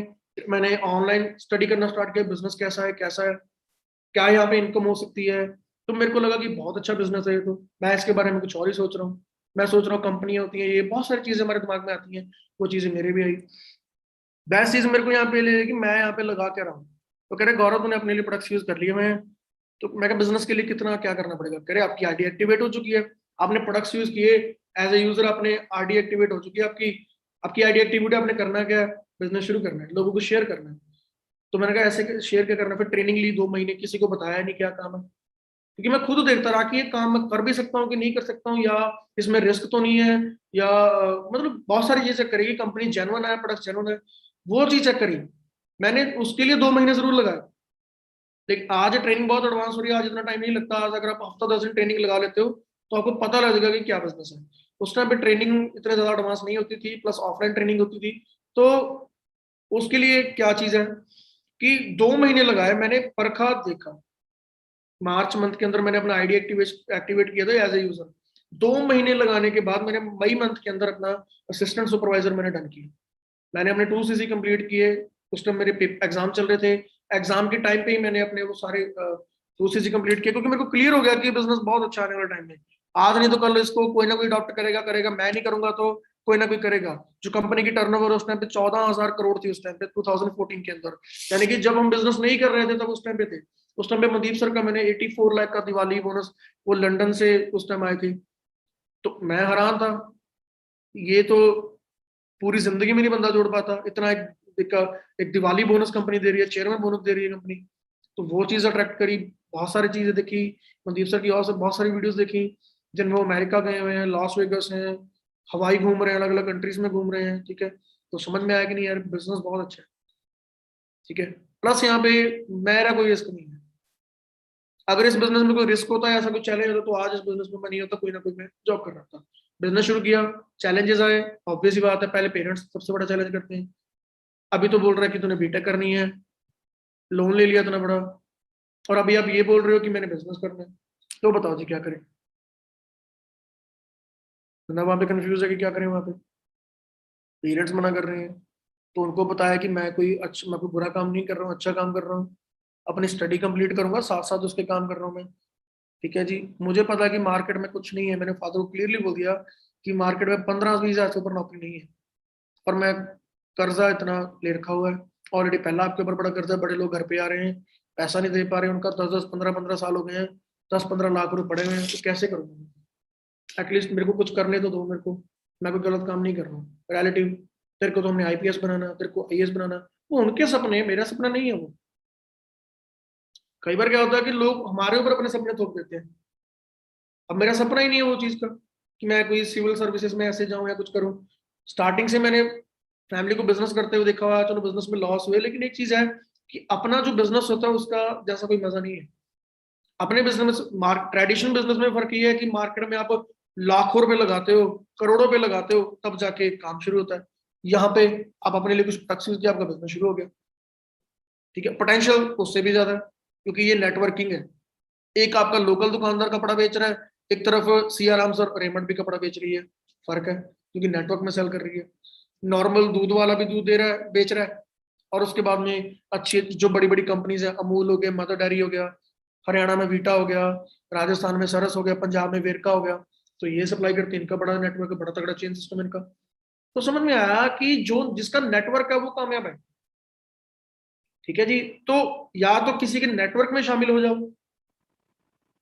मैंने ऑनलाइन स्टडी करना स्टार्ट किया, बिजनेस कैसा है, क्या यहाँ पे इनकम हो सकती है। तो मेरे को लगा कि बहुत अच्छा बिजनेस है ये, तो मैं इसके बारे में कुछ और ही सोच रहा हूँ। मैं सोच रहा हूँ कंपनियां होती हैं, ये बहुत सारी चीजें हमारे दिमाग में आती हैं, वो चीजें मेरे भी आई। बेस्ट चीज मेरे को यहाँ पे ले कि मैं यहाँ पे लगा के रहा हूँ। तो कह रहे गौरव तूने अपने लिए प्रोडक्ट्स यूज कर लिए। तो मैं बिजनेस के लिए कितना क्या करना पड़ेगा, कह रहे आपकी आरडी एक्टिवेट हो चुकी है, आपने प्रोडक्ट्स यूज किए, एज ए यूजर आपने आरडी एक्टिवेट हो चुकी है आपकी। आपकी आरडी एक्टिविटी आपने करना क्या है, बिजनेस शुरू करना है, लोगों को शेयर करना है। तो मैंने कहा ऐसे शेयर क्या करना है? फिर ट्रेनिंग ली 2 महीने, किसी को बताया नहीं क्या काम है, क्योंकि मैं खुद देखता रहा कि ये काम मैं कर भी सकता हूँ कि नहीं कर सकता हूँ, या इसमें रिस्क तो नहीं है, या मतलब बहुत सारी चीजें चेक करेगी, कंपनी जेन्युइन है, प्रोडक्ट जेन्युइन है, वो चीज चेक करी। मैंने उसके लिए 2 महीने जरूर लगाए। लेकिन आज ट्रेनिंग बहुत एडवांस हो रही है, आज इतना टाइम नहीं लगता। आज अगर आप हफ्ता 10 दिन ट्रेनिंग लगा लेते हो तो आपको पता लग जाएगा कि क्या बिजनेस है। उस टाइम पे ट्रेनिंग इतने ज्यादा एडवांस नहीं होती थी, प्लस ऑफलाइन ट्रेनिंग होती थी। तो उसके लिए क्या चीज है कि 2 महीने लगाए, मैंने परखा देखा। मार्च मंथ के अंदर मैंने अपना आईडी एक्टिवेट किया था एज ए यूजर। 2 महीने लगाने के बाद मैंने मई मंथ के अंदर अपना असिस्टेंट सुपरवाइजर मैंने डन किया। मैंने अपने 2 सीसी कंप्लीट किए। उस टाइम मेरे एग्जाम चल रहे थे, एग्जाम के टाइम पे ही मैंने अपने वो सारे 2 सीसी कंप्लीट किए, क्योंकि मेरे को क्लियर हो गया कि बिजनेस बहुत अच्छा आने वाला टाइम में। आज नहीं तो कल इसको कोई ना कोई अडॉप्ट करेगा करेगा, मैं नहीं करूंगा तो कोई ना कोई करेगा। जो कंपनी की टर्नओवर उस टाइम पे 14,000 करोड़ थी, उस टाइम पे 2014 के अंदर, यानी कि जब हम बिजनेस नहीं कर रहे थे तब उस टाइम पे थे। उस टाइम पे मनदीप सर का मैंने 84 लाख का दिवाली बोनस, वो लंदन से उस टाइम आए थे। तो मैं हैरान था, ये तो पूरी जिंदगी में नहीं बंदा जोड़ पाता इतना। एक, एक दिवाली बोनस कंपनी दे रही है, चेयरमैन बोनस दे रही है कंपनी। तो वो चीज अट्रैक्ट करी, बहुत सारी चीजें देखी, मनदीप सर की और से बहुत सारी वीडियोस देखी, जिनमें वो अमेरिका गए हुए हैं, लॉस वेगस हैं, हवाई घूम रहे हैं, अलग अलग कंट्रीज में घूम रहे हैं, ठीक है। तो समझ में आया कि नहीं यार बिजनेस बहुत अच्छा है, ठीक है। प्लस यहाँ पे मेरा कोई रिस्क नहीं है। अगर इस बिजनेस में कोई रिस्क होता है, ऐसा कोई चैलेंज होता, तो आज इस बिजनेस में मैं नहीं होता, कोई ना कोई मैं जॉब कर रहा था। बिजनेस शुरू किया, चैलेंजेस आए, ऑब्वियस ही बात है, पहले पेरेंट्स सबसे बड़ा चैलेंज करते हैं। अभी तो बोल रहा है कि तूने बीटेक करनी है, लोन ले लिया इतना बड़ा, और अभी आप ये बोल रहे हो कि मैंने बिजनेस करना है। तो बताओ जी क्या करें। ना वहां पे कंफ्यूज है कि क्या करें। वहां पे पेरेंट्स मना कर रहे हैं, तो उनको पता है कि मैं कोई बुरा काम नहीं कर रहा हूँ, अच्छा काम कर रहा हूँ, अपनी स्टडी कंप्लीट करूंगा, साथ साथ उसके काम कर रहा हूँ मैं, ठीक है जी। मुझे पता है कि मार्केट में कुछ नहीं है, मैंने फादर को क्लियरली बोल दिया कि मार्केट में 15-20 हजार से ऊपर नौकरी नहीं है। और मैं कर्जा इतना ले रखा हुआ है ऑलरेडी, पहला आपके ऊपर बड़ा कर्जा, बड़े लोग घर पे आ रहे हैं, पैसा नहीं दे पा रहे, उनका 10-10 15-15 साल हो गए हैं, 10-15 लाख रुपए पड़े हुए हैं, तो कैसे करूंगा। एटलीस्ट मेरे को कुछ करने तो दो मेरे को, मैं कोई गलत काम नहीं कर रहा हूँ। रियलिटी, तेरे को तो हमने आईपीएस बनाना, तेरे को आईएएस बनाना, वो उनके सपने हैं, मेरा सपना नहीं है वो। कई बार क्या होता है कि लोग हमारे ऊपर अपने सपने थोप देते हैं। अब मेरा सपना ही नहीं है वो चीज का कि मैं कोई सिविल सर्विसेज में ऐसे जाऊं या कुछ करूं। स्टार्टिंग से मैंने फैमिली को बिजनेस करते हुए देखा हुआ है, चलो बिजनेस में लॉस हुए, लेकिन एक चीज है कि अपना जो बिजनेस होता है उसका जैसा कोई मजा नहीं है। अपने बिजनेस, ट्रेडिशनल बिजनेस में फर्क ये है कि मार्केट में आप लाखों रुपए लगाते हो, करोड़ों रुपए लगाते हो, तब जाके काम शुरू होता है। यहाँ पे आप अपने लिए कुछ प्रोडक्ट्स यूज किया, आपका बिजनेस शुरू हो गया, ठीक है। पोटेंशियल उससे भी ज्यादा है, क्योंकि ये नेटवर्किंग है। एक आपका लोकल दुकानदार कपड़ा बेच रहा है, एक तरफ सिया राम सर रेमंड भी कपड़ा बेच रही है, फर्क है क्योंकि नेटवर्क में सेल कर रही है। नॉर्मल दूध वाला भी दूध दे रहा है, बेच रहा है, और उसके बाद में अच्छी जो बड़ी बड़ी कंपनीज है, अमूल हो गया, मदर डेयरी हो गया, हरियाणा में वीटा हो गया, राजस्थान में सरस हो गया, पंजाब में वेरका हो गया, तो ये सप्लाई करते हैं, इनका बड़ा नेटवर्क है, बड़ा तगड़ा चेन सिस्टम इनका। तो समझ में आया कि जो जिसका नेटवर्क है वो कामयाब है, ठीक है जी। तो या तो किसी के नेटवर्क में शामिल हो जाओ,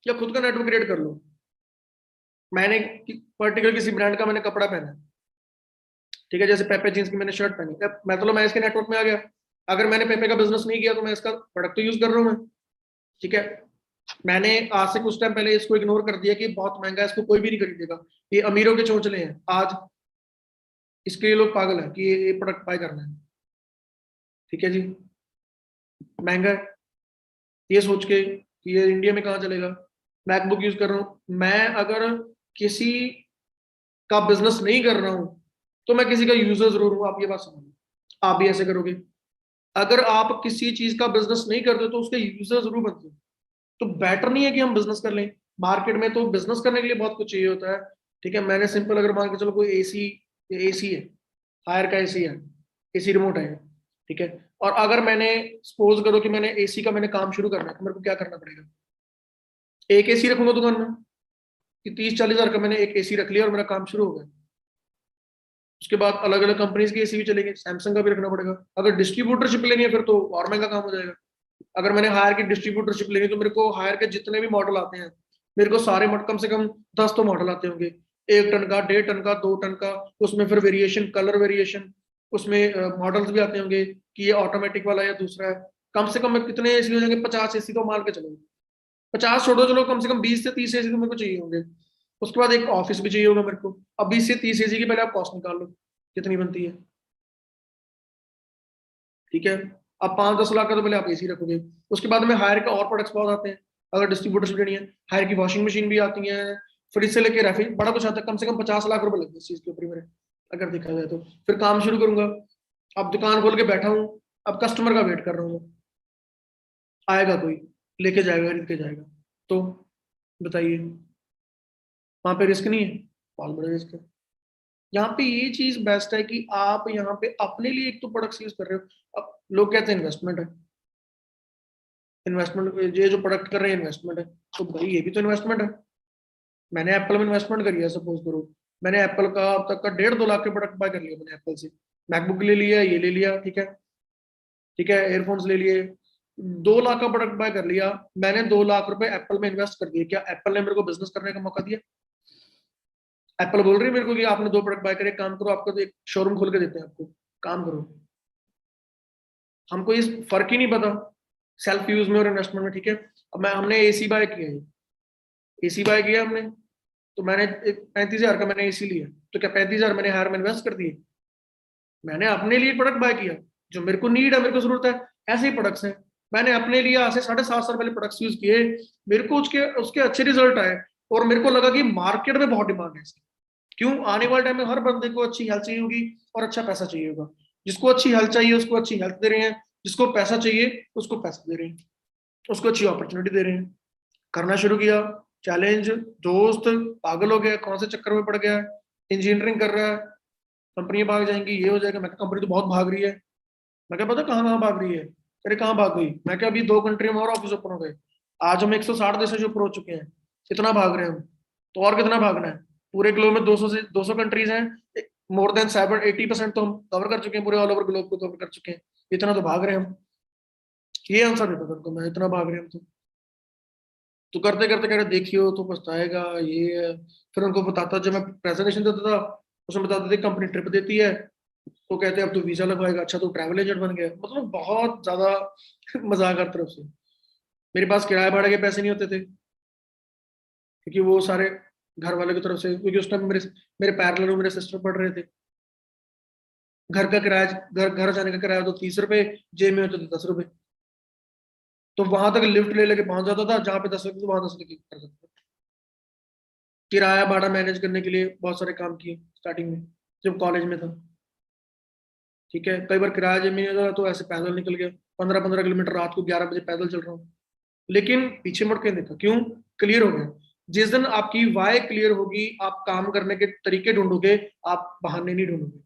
या खुद का नेटवर्क क्रिएट कर लो। मैंने पर्टिकुलर किसी ब्रांड का मैंने कपड़ा पहना है, ठीक है, जैसे पेपे जींस की मैंने शर्ट पहनी, अब मैं इसके नेटवर्क में आ गया। अगर मैंने पेपे का बिजनेस नहीं किया तो मैं इसका प्रोडक्ट तो यूज कर रहा हूँ मैं, ठीक है। मैंने आज से कुछ टाइम पहले इसको इग्नोर कर दिया कि बहुत महंगा है, इसको कोई भी नहीं खरीदेगा, ये अमीरों के चोंचले हैं। आज इसके लिए लोग पागल है कि ये प्रोडक्ट बाय करना है, ठीक है जी, महंगा है, ये सोच के कि ये इंडिया में कहाँ चलेगा। मैकबुक यूज कर रहा हूँ मैं, अगर किसी का बिजनेस नहीं कर रहा हूँ तो मैं किसी का यूजर जरूर हूँ, आप ये बात समझो। आप भी ऐसे करोगे, अगर आप किसी चीज का बिजनेस नहीं करते तो उसके यूजर जरूर बनते हो। तो बेटर नहीं है कि हम बिजनेस कर लें? मार्केट में तो बिजनेस करने के लिए बहुत कुछ चाहिए होता है, ठीक है। मैंने सिंपल अगर मान के चलो कोई एसी, एसी है, हायर का एसी है, एसी रिमोट है, ठीक है। और अगर मैंने सपोज करो कि मैंने एसी का मैंने काम शुरू करना है, तो मेरे को क्या करना पड़ेगा? एक एसी रखूंगा दुकान में कि 30-40 हजार का मैंने एक एसी रख लिया और मेरा काम शुरू हो गया। उसके बाद अलग अलग कंपनीज की एसी भी चलेगी, सैमसंग का भी रखना पड़ेगा। अगर डिस्ट्रीब्यूटरशिप लेनी है फिर तो और महंगा काम हो जाएगा। अगर मैंने हायर की डिस्ट्रीब्यूटरशिप लेनी तो मेरे को हायर के जितने भी मॉडल आते हैं, मेरे को सारे कम से कम 10 तो मॉडल आते होंगे, 1 टन का, 1.5 टन का, 2 टन का। उसमें फिर वेरिएशन, कलर वेरिएशन, उसमें मॉडल्स भी आते होंगे कि ये ऑटोमेटिक वाला या दूसरा है। कम से कम मैं कितने एसी हो जाएंगे? 50 एसी तो मान के चलो। 50 छोड़ो, चलो कम से कम 20 से 30 एसी तो मेरे को चाहिए होंगे। उसके बाद एक ऑफिस भी चाहिए होगा मेरे को। अब 20 से 30 एसी की पहले आप कॉस्ट निकाल लो कितनी बनती है, ठीक है। अब 5-10 लाख का तो पहले आप एसी रखोगे। उसके बाद में हायर के और प्रोडक्ट्स बहुत आते हैं। अगर डिस्ट्रीब्यूटरशिप लेनी है, हायर की वॉशिंग मशीन भी आती है, फ्रिज से लेके रेफ्रिज, बड़ा कुछ आता है। कम से कम 50 लाख रुपए लगते हैं इस चीज के ऊपर ही मेरे, अगर देखा जाए तो। फिर काम शुरू करूंगा। अब दुकान खोल के बैठा हूँ, अब कस्टमर का वेट कर रहा हूँ। आएगा कोई, लेके जाएगा, खरीद के जाएगा। तो बताइए, वहां पे रिस्क नहीं है? बहुत बड़ा रिस्क है। यहाँ पे ये चीज बेस्ट है कि आप यहाँ पे अपने लिए एक तो प्रोडक्ट यूज कर रहे हो। अब लोग कहते हैं इन्वेस्टमेंट है, इन्वेस्टमेंट, ये जो प्रोडक्ट कर रहे हैं इन्वेस्टमेंट है। तो भाई ये भी तो इन्वेस्टमेंट है। मैंने एप्पल में इन्वेस्टमेंट करी है, सपोज करो। मैंने एप्पल का अब तक का 1.5-2 लाख के प्रोडक्ट बाय कर लिया मैंने एप्पल से। मैकबुक ले लिया, ये ले लिया, ठीक है, ठीक है, एयरफोन्स ले लिए। 2 लाख का प्रोडक्ट बाय कर लिया। मैंने 2 लाख रुपए एप्पल में इन्वेस्ट कर दिए। क्या एप्पल ने मेरे को बिजनेस करने का मौका दिया? एप्पल बोल रही है मेरे को कि आपने 2 प्रोडक्ट बाय करे, काम करो, आपको तो एक शोरूम खोल के देते हैं आपको, काम करो। हमको इस फर्क ही नहीं पता सेल्फ यूज में और इन्वेस्टमेंट में, ठीक है। अब मैं हमने एसी बाय किया है, एसी बाय किया हमने, तो मैंने 35 हजार का मैंने एसी लिया। तो क्या 35 हजार मैंने हायर में इन्वेस्ट कर दिए? मैंने अपने लिए प्रोडक्ट बाय किया जो मेरे को नीड है, मेरे को जरूरत है। ऐसे ही प्रोडक्ट्स हैं, मैंने अपने लिए आज से 7.5 साल पहले प्रोडक्ट्स यूज किए, मेरे को उसके उसके अच्छे रिजल्ट आए। और मेरे को लगा कि मार्केट में बहुत डिमांड है इसकी। क्यों? आने वाले टाइम में हर बंदे को अच्छी हेल्थ चाहिए होगी और अच्छा पैसा चाहिए होगा। जिसको अच्छी हेल्थ चाहिए उसको अच्छी हेल्थ दे रहे हैं, जिसको पैसा चाहिए उसको पैसा दे रहे हैं, उसको अच्छी अपॉर्चुनिटी दे रहे हैं। करना शुरू किया, चैलेंज। दोस्त पागल हो गया, कौन से चक्कर में पड़ गया है, इंजीनियरिंग कर रहा है, कंपनियां भाग जाएंगी, ये हो जाएगा। मैं कंपनी तो बहुत भाग रही है। मैं क्या पता कहाँ कहाँ भाग रही है? अरे कहाँ भाग गई? मैं क्या अभी 2 कंट्री में और ऑफिस ओपन हो गए। आज हम 160 देशों से ऊपर हो चुके हैं। इतना भाग रहे हैं हम, तो और कितना भागना है? पूरे ग्लोब में 200 कंट्रीज हैं। मोर देन 80% तो हम कवर कर चुके हैं, पूरे ऑल ओवर ग्लोब को कवर कर चुके हैं। इतना तो भाग रहे हैं हम। ये आंसर देता था उनको मैं, इतना भाग रहे हैं हम तो करते करते कह रहे देखियो तो पछताएगा, ये है। फिर उनको बताता, जब मैं प्रेजेंटेशन देता था उसमें बताते थे कंपनी ट्रिप देती है, तो कहते अब तो वीजा लगवाएगा, अच्छा तो ट्रैवल एजेंट बन गया। मतलब बहुत ज्यादा मजाक हर तरफ से। मेरे पास किराए भाड़े के पैसे नहीं होते थे, क्योंकि वो सारे घर वाले की तरफ से, क्योंकि उस टाइम मेरे मेरे पैरेलल में मेरे सिस्टर पढ़ रहे थे। घर का किराया, घर घर जाने का किराया तो 30 रुपए, जेब में होते थे 10 रुपए। तो वहां तक लिफ्ट ले लेके पहुंच जाता था, जहाँ पे 10 रुपए तो वहां 10 रुपए कर सकता था। किराया भाड़ा मैनेज करने के लिए बहुत सारे काम किए स्टार्टिंग में, जब कॉलेज में था, ठीक है। कई बार किराया जेब में नहीं होता तो ऐसे पैदल निकल गया, 15-15 किलोमीटर रात को 11 बजे पैदल चल रहा हूँ। लेकिन पीछे मुड़ के नहीं देखा। क्यों? क्लियर हो गया। जिस दिन आपकी वाई क्लियर होगी, आप काम करने के तरीके ढूंढोगे, आप बहाने नहीं ढूंढोगे।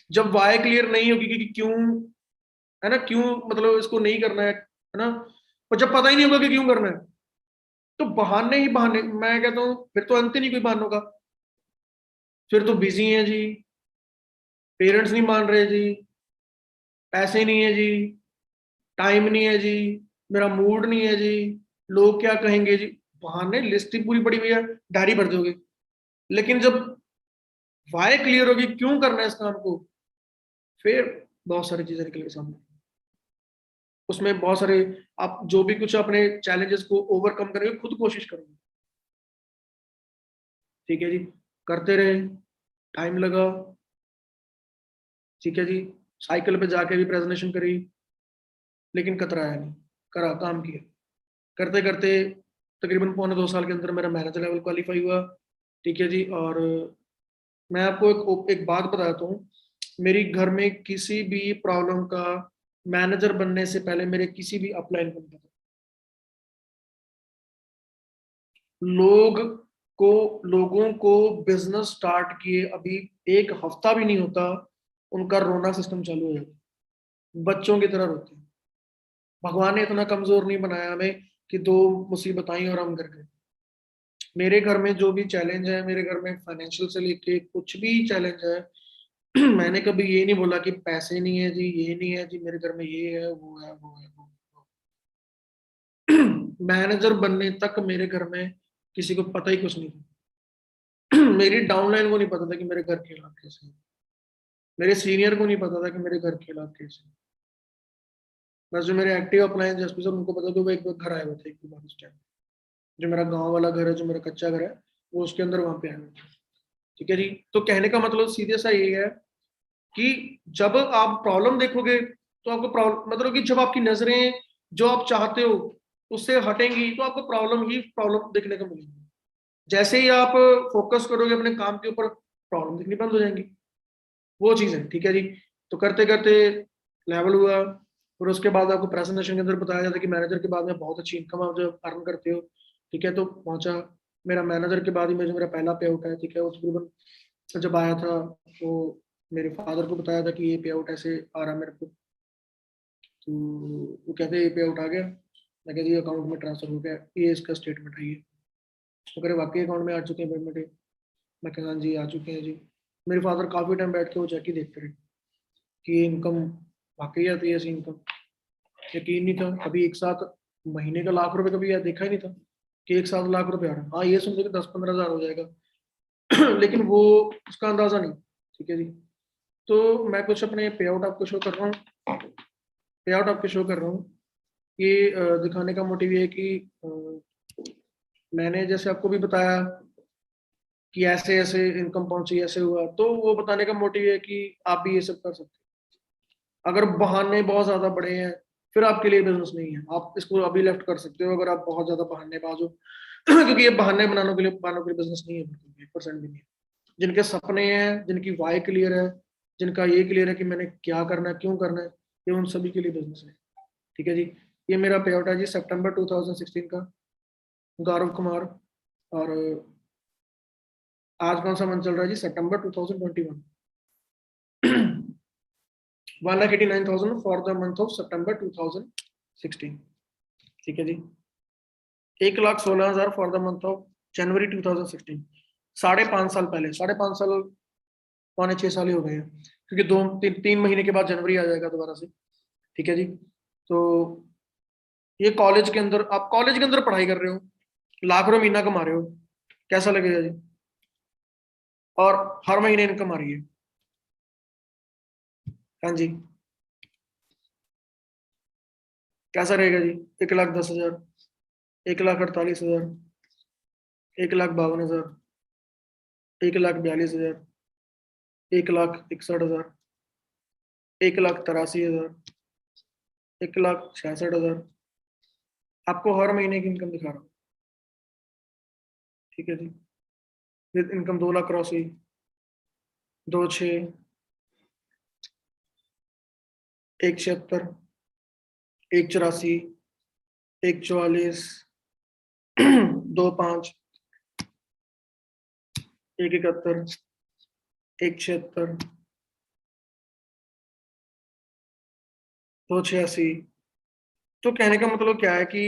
जब वाई क्लियर नहीं होगी कि क्यों, है ना, क्यों मतलब इसको नहीं करना है ना, और जब पता ही नहीं होगा कि क्यों करना है, तो बहाने ही बहाने। मैं कहता हूँ फिर तो अंत ही नहीं कोई बहानों का। फिर तो बिजी है जी, पेरेंट्स नहीं मान रहे जी, पैसे नहीं है जी, टाइम नहीं है जी, मेरा मूड नहीं है जी, लोग क्या कहेंगे जी। बहाने लिस्ट ही पूरी पड़ी हुई है, डायरी भर दोगे। लेकिन जब वाई क्लियर होगी क्यों करना है इस काम को, फिर बहुत सारी चीजें निकल के सामने। उसमें बहुत सारे, आप जो भी कुछ अपने चैलेंजेस को ओवरकम करेंगे, खुद कोशिश करोगे, ठीक है जी। करते रहे, टाइम लगा, ठीक है जी। साइकिल पे जाके भी प्रेजेंटेशन करी, लेकिन कतराया नहीं, करा, काम किया। करते करते तकरीबन 1.25 साल के अंदर मेरा मैनेजर लेवल क्वालिफाई हुआ, ठीक है जी। और मैं आपको एक बात बताता हूँ। मेरी घर में किसी भी प्रॉब्लम का मैनेजर बनने से पहले मेरे किसी भी अपलाइन को नहीं पता। लोग लोगों को बिजनेस स्टार्ट किए अभी 1 हफ्ता भी नहीं होता, उनका रोना सिस्टम चालू हो जाता है, बच्चों की तरह रोते हैं। भगवान ने इतना कमजोर नहीं बनाया हमें कि 2 मुसीबत आई और हम कर गए। मेरे घर में जो भी चैलेंज है, मेरे घर में फाइनेंशियल से लेके कुछ भी चैलेंज है, मैंने कभी ये नहीं बोला कि पैसे नहीं है जी, ये नहीं है जी, मेरे घर में ये है, वो है, वो है, वो है। मैनेजर बनने तक मेरे घर में किसी को पता ही कुछ नहीं था। मेरी डाउनलाइन को नहीं पता था कि मेरे घर के हालात कैसे हैं। मेरे सीनियर को नहीं पता था कि मेरे घर के हालात कैसे हैं। बस जो मेरे एक्टिव अप्लायंस एसपी सर उनको पता था, वो एक बार घर आए हुए थे, एक बार उस टाइम जो मेरा गांव वाला घर है, जो मेरा कच्चा घर है, वो उसके अंदर वहां पे आए हुए थे। ठीक है जी। तो कहने का मतलब सीधे सा ये है कि जब आप प्रॉब्लम देखोगे तो आपको प्रॉब्लम मतलब कि जब आपकी नजरें जो आप चाहते हो उससे हटेंगी तो आपको प्रॉब्लम ही प्रॉब्लम देखने को मिलेगी। जैसे ही आप फोकस करोगे अपने काम के ऊपर, प्रॉब्लम दिखनी बंद हो जाएंगी। वो चीज है। ठीक है जी। तो करते करते लेवल हुआ, फिर उसके बाद आपको प्रेजेंटेशन के अंदर बताया जाता है कि मैनेजर के बाद में बहुत अच्छी इनकम आप जो अर्न करते हो। ठीक है। तो पहुंचा, मेरा मैनेजर के बाद ही मेरा पहला पे आउट है। ठीक है। वो तकरीबन जब आया था तो मेरे फादर को बताया था कि ये पे आउट ऐसे आ रहा है मेरे को। तो वो कहते ये पे आउट आ गया। मैं कहती अकाउंट में ट्रांसफर हो गया, ये इसका स्टेटमेंट है ये। तो कह रहे वाकई अकाउंट में आ चुके हैं पेमेंट? मैं कहा हाँ जी आ चुके हैं जी। मेरे फादर काफी टाइम बैठ के वो चेक ही देखते रहे कि ये इनकम वाकई आती है ऐसी इनकम। यकीन नहीं था कभी एक साथ महीने का लाख रुपए कभी यार देखा ही नहीं था कि एक साथ लाख रुपए आ रहा है। हाँ ये समझो कि 10-15 हज़ार हो जाएगा। लेकिन वो उसका अंदाजा नहीं। ठीक है जी। तो मैं कुछ अपने पे आउट आपको शो कर रहा हूँ, पे आउट आपको शो कर रहा हूँ। ये दिखाने का मोटिव ये है कि मैंने जैसे आपको भी बताया कि ऐसे ऐसे इनकम पहुंची, ऐसे हुआ, तो वो बताने का मोटिव है कि आप भी ये सब कर सकते हैं। अगर बहाने बहुत ज्यादा बड़े हैं फिर आपके लिए बिजनेस नहीं है, आप इसको अभी लेफ्ट कर सकते हो अगर आप बहुत ज्यादा बहानेबाज हो। क्योंकि ये बहाने बनाने के लिए बिजनेस नहीं है, बिल्कुल 1% भी नहीं है। जिनके सपने हैं, जिनकी वाई क्लियर है, जिनका ये क्लियर है कि मैंने क्या करना है, क्यों करना है, ये उन सभी के लिए बिजनेस है। ठीक है जी। ये मेरा पे आउट है जी सितंबर 2016 का, गौरव कुमार। और आज कौन सा मंथ चल रहा है जी? सितंबर 2021। 1,89,000 फॉर द मंथ ऑफ सितंबर 2016। ठीक है जी। 1,16,000 for the month of January 2016। 5.5 साल पहले, 5.5 साल, 5.6 साल ही हो गए हैं, क्योंकि 3 महीने के बाद जनवरी आ जाएगा दोबारा से। ठीक है जी। तो ये कॉलेज के अंदर, आप कॉलेज के अंदर पढ़ाई कर रहे हो, लाख रुपए महीना कमा रहे हो, कैसा लगेगा जी? और हर महीने इनकम आ रही है। हाँ जी। कैसा रहेगा जी? 1,10,000, 1,48,000, 1,52,000, 1,42,000, 1,61,000, 1,83,000, 1,66,000। आपको हर महीने की इनकम दिखा रहा हूँ। ठीक है जी। विद इनकम 2 लाख क्रॉस हुई। 2,6, 1,76, 1,84, 1,44, 2,5, 1,71, 1,76, 2,86। तो कहने का मतलब क्या है कि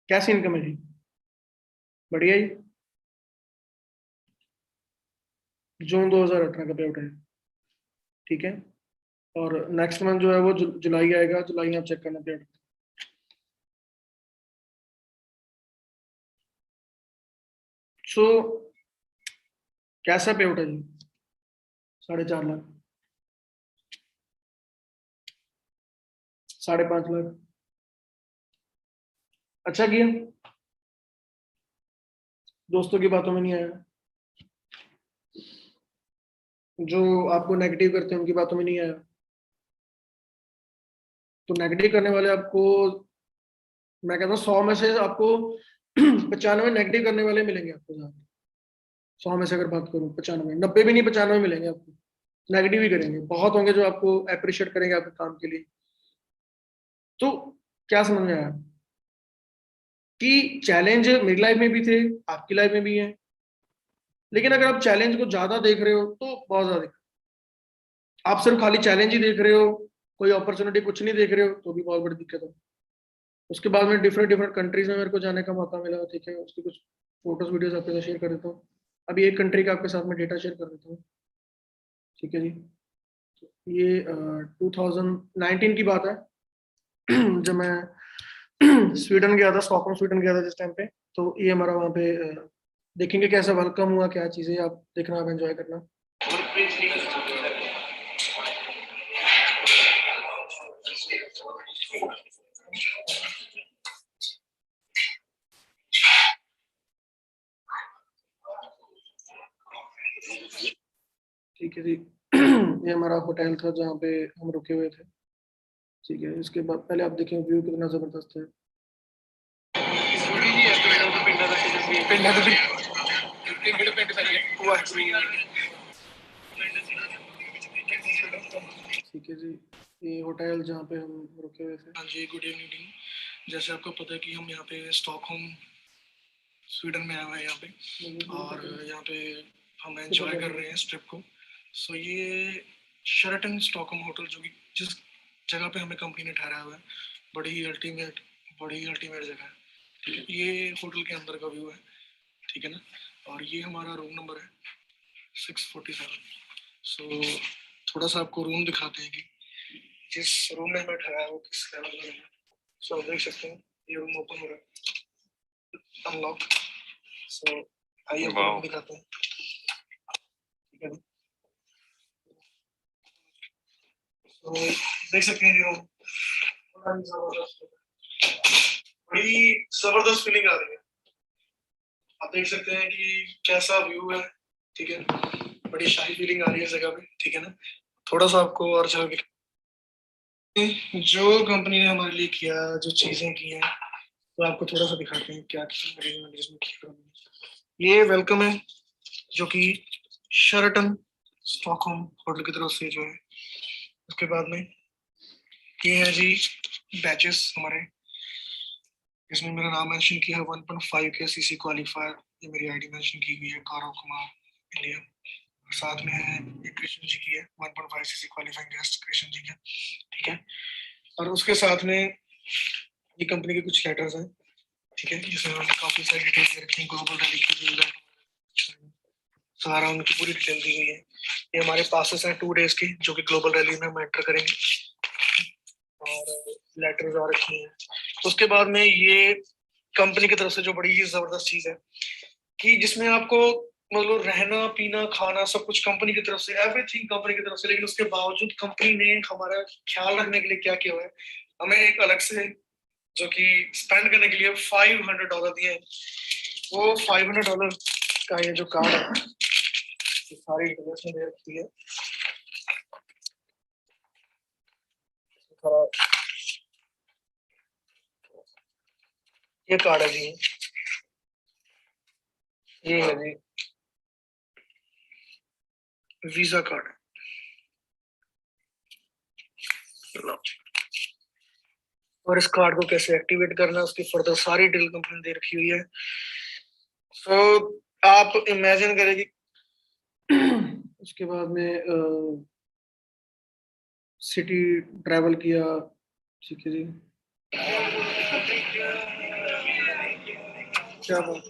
कैसी इनकम है जी? बढ़िया ही। जून 2018 का पे आउट है। ठीक है। और नेक्स्ट मंथ जो है वो जुलाई आएगा, जुलाई आप चेक करना पे आउट। सो कैसा पे आउट है जी? 4.5 लाख, 5.5 लाख। अच्छा किया दोस्तों की बातों में नहीं आया, जो आपको नेगेटिव करते हैं उनकी बातों में नहीं आया। तो नेगेटिव करने वाले आपको, मैं कहता हूँ 100 में से आपको 95 नेगेटिव करने वाले मिलेंगे आपको ज्यादा। 100 में से अगर बात करूँ 95, 90 भी नहीं, 95 मिलेंगे आपको। नेगेटिव ही करेंगे, बहुत होंगे जो आपको अप्रिशिएट करेंगे आपके काम के लिए। तो क्या समझ में आया? कि चैलेंज मेरी लाइफ में भी थे, आपकी लाइफ में भी है, लेकिन अगर आप चैलेंज को ज्यादा देख रहे हो तो बहुत ज्यादा आप सिर्फ खाली चैलेंज ही देख रहे हो, कोई अपॉर्चुनिटी कुछ नहीं देख रहे हो, तो भी बहुत बड़ी दिक्कत है। उसके बाद में डिफरेंट डिफरेंट कंट्रीज में मेरे को जाने का मौका मिला, ठीक है, उसकी कुछ फोटोज वीडियोस आपके साथ शेयर कर देता हूँ। अभी एक कंट्री का आपके साथ में डेटा शेयर कर देता हूँ, ठीक है जी। ये 2019 की बात है जब मैं स्वीडन गया था, स्टॉकहोम स्वीडन गया था जिस टाइम पे। तो ये हमारा वहाँ पे देखेंगे कैसा वेलकम हुआ, क्या चीज़ें आप देखना, आप एंजॉय करना। ठीक है जी ये हमारा होटल था जहाँ पे हम रुके हुए थे, ठीक है। इसके बाद पहले आप देखें व्यू कितना जबरदस्त है। ठीक है जी, ये होटल जहाँ पे हम रुके हुए थे। हाँ जी, गुड इवनिंग। जैसे आपको पता है कि हम यहाँ पे स्टॉकहोम स्वीडन में आए हुए हैं यहाँ पे, और यहाँ पे हम एंजॉय कर रहे हैं इस ट्रिप को। सो ये शेराटन स्टॉकहोम होटल, जो कि जिस जगह पे हमें कंपनी ने ठहराया हुआ है, बड़ी ही अल्टीमेट जगह है। ये होटल के अंदर का व्यू है, ठीक है ना। और ये हमारा रूम नंबर है 647। सो थोड़ा सा आपको रूम दिखाते हैं कि जिस रूम में हमें ठहराया वो किस लेवल का है। सो आप देख सकते हैं ये रूम ओपन हो रहा है, अनलॉक। सो आइए आपको रूम दिखाते हैं, ठीक है। तो देख सकते हैं ये रूम बड़ी जबरदस्त फीलिंग आ रही है। आप देख सकते हैं कि कैसा व्यू है, ठीक है। बड़ी शाही फीलिंग आ रही है इस जगह पे, ठीक है ना। थोड़ा सा आपको और जगह जो कंपनी ने हमारे लिए किया, जो चीजें की हैं, तो आपको थोड़ा सा दिखाते हैं क्या किया। ये वेलकम है जो कि शेराटन स्टॉकहोम होटल की तरफ से जो है। उसके बाद में ये है जी बैचेस हमारे, इसमें मेरा नाम मेंशन किया है 1.5 के सीसी क्वालिफायर। ये मेरी आईडी मेंशन की गई है, गौरव कुमार इंडिया। साथ में है ये कृष्ण जी की है, 1.5 CC qualifying guest Krishna ji का, ठीक है। और उसके साथ में ये कंपनी के कुछ लेटर्स हैं, ठीक है, जिसमें हमने काफी सारी डिटेल्स रखी हैं, ग्लोबल रैली की सारा उनकी पूरी डिटेल दी गई है। ये हमारे पासेस हैं 2 डेज के, जो कि ग्लोबल रैली में हम एंटर करेंगे, और लेटर्स आ रखी हैं। उसके बाद में ये कंपनी की तरफ से जो बड़ी ही जबरदस्त चीज है कि जिसमें आपको मतलब रहना पीना खाना सब कुछ कंपनी की तरफ से, एवरीथिंग कंपनी की तरफ से। लेकिन उसके बावजूद कंपनी ने हमारा ख्याल रखने के लिए क्या किया हुआ है, हमें एक अलग से जो कि स्पेंड करने के लिए $500 दिए। वो $500 का ये जो कार्ड है, सारी डिटेल्स में दे रखी है। ये कार्ड है जी, ये है जी वीजा कार्ड है। और इस कार्ड को कैसे एक्टिवेट करना है उसकी फर्दर सारी डिटेल कंपनी दे रखी हुई है। सो आप इमेजिन करेंगे उसके बाद में सिटी ट्रैवल किया, ठीक है जी। क्या बात,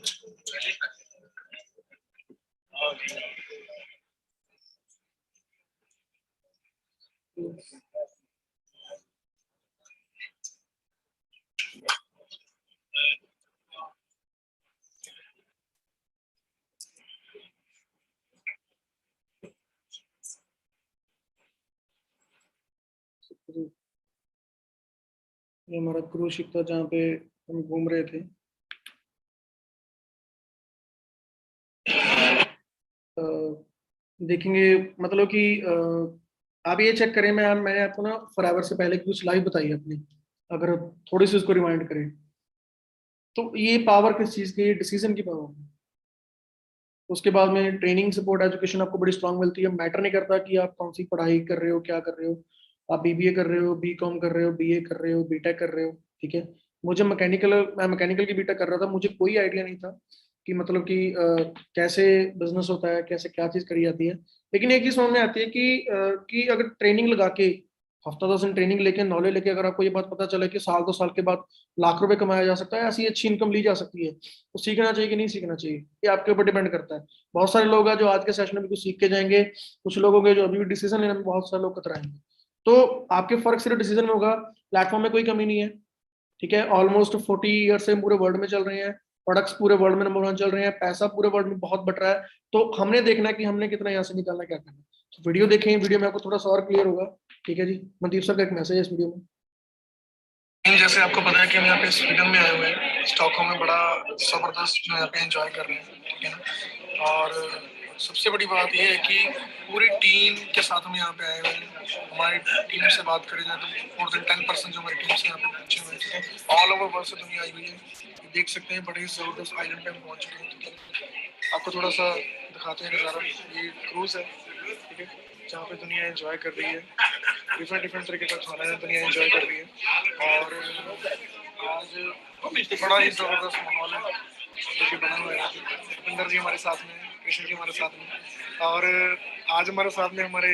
ये हमारा क्रूज शिप था जहाँ पे हम घूम रहे थे। देखेंगे मतलब कि आप ये चेक करें, मैंने आपको ना फॉरएवर से पहले कुछ लाइव बताई है अपनी, अगर थोड़ी सी उसको रिमाइंड करें तो ये पावर किस चीज़ की, डिसीजन की पावर है। उसके बाद में ट्रेनिंग सपोर्ट एजुकेशन आपको बड़ी स्ट्रांग मिलती है। मैटर नहीं करता कि आप कौन सी पढ़ाई कर रहे हो, क्या कर रहे हो, आप बीबीए कर रहे हो, बीकॉम कर रहे हो, बीए कर रहे हो, बीटेक कर रहे हो, ठीक है। मैं मैकेनिकल की बीटेक कर रहा था, मुझे कोई आइडिया नहीं था कि मतलब कि कैसे बिजनेस होता है, कैसे क्या चीज करी जाती है। लेकिन एक चीज समझ में आती है कि अगर ट्रेनिंग लगा के, हफ्ता 10 दिन ट्रेनिंग लेके, नॉलेज लेके, अगर आपको ये बात पता चले कि साल 2 साल के बाद लाख रुपए कमाया जा सकता है, ऐसी अच्छी इनकम ली जा सकती है, तो सीखना चाहिए कि नहीं सीखना चाहिए, ये आपके ऊपर डिपेंड करता है। बहुत सारे लोग हैं जो आज के सेशन में कुछ सीख के जाएंगे, कुछ लोग होंगे जो अभी भी डिसीजन लेने में बहुत सारे लोग कतराएंगे। तो आपके फर्क सिर्फ डिसीजन में होगा। प्लेटफॉर्म में कोई कमी नहीं है, ठीक है। ऑलमोस्ट 40 ईयर से पूरे वर्ल्ड में चल रहे हैं, प्रोडक्ट्स पूरे वर्ल्ड में नंबर 1 चल रहे हैं, पैसा पूरे वर्ल्ड में बहुत बढ़ रहा है। तो हमने देखना है कि हमने कितना यहाँ से निकालना, क्या करना है। तो वीडियो देखें, वीडियो में आपको थोड़ा सा और क्लियर होगा। ठीक है जी, मनदीप सर का एक मैसेज है इस वीडियो में। जैसे आपको पता है कि हम यहाँ पे स्वीडन में आए हुए हैं, स्टॉकहोम में बड़ा जबरदस्त जो यहाँ पे एंजॉय कर रहे हैं, ठीक है ना। और सबसे बड़ी बात यह है कि पूरी टीम के साथ हम यहाँ पे आए हुए हैं। हमारी टीम से बात करें जाए तो मोर देन 10% जो हमारी टीम से यहाँ पे पहुंचे हुए हैं, ऑल ओवर वर्ल्ड से दुनिया आई हुई है। देख सकते हैं बड़े ही जबरदस्त आइलैंड पे हम पहुंच चुके हैं। आपको थोड़ा सा दिखाते हैं नज़ारा। ये क्रूज है, ठीक है, जहाँ पे दुनिया एंजॉय कर रही है, डिफरेंट डिफरेंट तरीके का खाना है, दुनिया एंजॉय कर रही है। और आज बड़ा ही जबरदस्त माहौल है जो कि बना हुआ है। इंदर जी हमारे साथ में, कृष्ण जी हमारे साथ में, और आज हमारे साथ में हमारे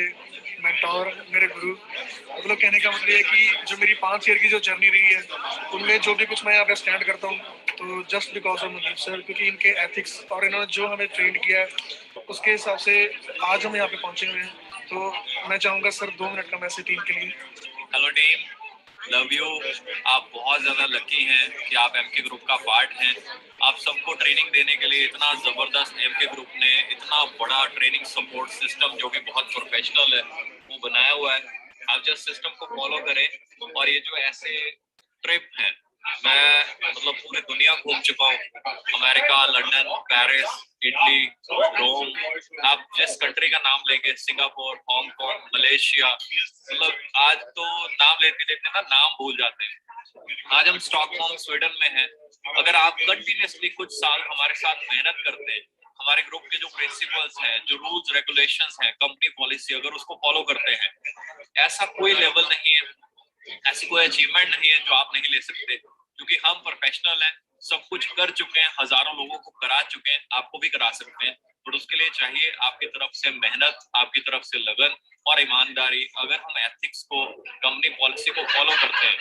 मेंटोर, मेरे गुरु। मतलब कहने का मतलब ये है कि जो मेरी 5 ईयर की जो जर्नी रही है, उनमें जो भी कुछ मैं यहाँ पे स्टैंड करता हूँ, तो just because of Mandeep sir, क्योंकि इनके एथिक्स और इन्होंने जो हमें ट्रेन किया है, उसके हिसाब से आज हम यहाँ पे पहुंचे हुए हैं। तो मैं चाहूंगा सर 2 मिनट का मैसेज टीम के लिए। Hello team, love you. आप बहुत ज़्यादा लकी हैं कि आप एमके ग्रुप का पार्ट हैं। आप सबको ट्रेनिंग देने के लिए इतना ज़बरदस्त एमके ग्रुप ने इतना बड़ा ट्रेनिंग सपोर्ट सिस्टम जो कि बहुत प्रोफेशनल है वो बनाया हुआ है। आप जस्ट सिस्टम को फॉलो करें। और ये जो ऐसे ट्रिप हैं, मैं मतलब पूरी दुनिया घूम चुका हूँ, अमेरिका, लंदन, पेरिस, इटली, रोम। आप जिस कंट्री का नाम लेंगे, सिंगापुर, हांगकांग, मलेशिया, मतलब आज तो नाम लेते लेते ना नाम भूल जाते हैं। आज हम स्टॉकहोम स्वीडन में हैं। अगर आप कंटिन्यूसली कुछ साल हमारे साथ मेहनत करते हैं, हमारे ग्रुप के जो प्रिंसिपल्स हैं, जो रूल्स रेगुलेशंस हैं, कंपनी पॉलिसी, अगर उसको फॉलो करते हैं, ऐसा कोई लेवल नहीं है, ऐसी कोई अचीवमेंट नहीं है जो आप नहीं ले सकते, क्योंकि हम प्रोफेशनल हैं, सब कुछ कर चुके हैं, हजारों लोगों को करा चुके हैं, आपको भी करा सकते हैं। बट उसके लिए चाहिए आपकी तरफ से मेहनत, आपकी तरफ से लगन और ईमानदारी। अगर हम एथिक्स को, कंपनी पॉलिसी को फॉलो करते हैं,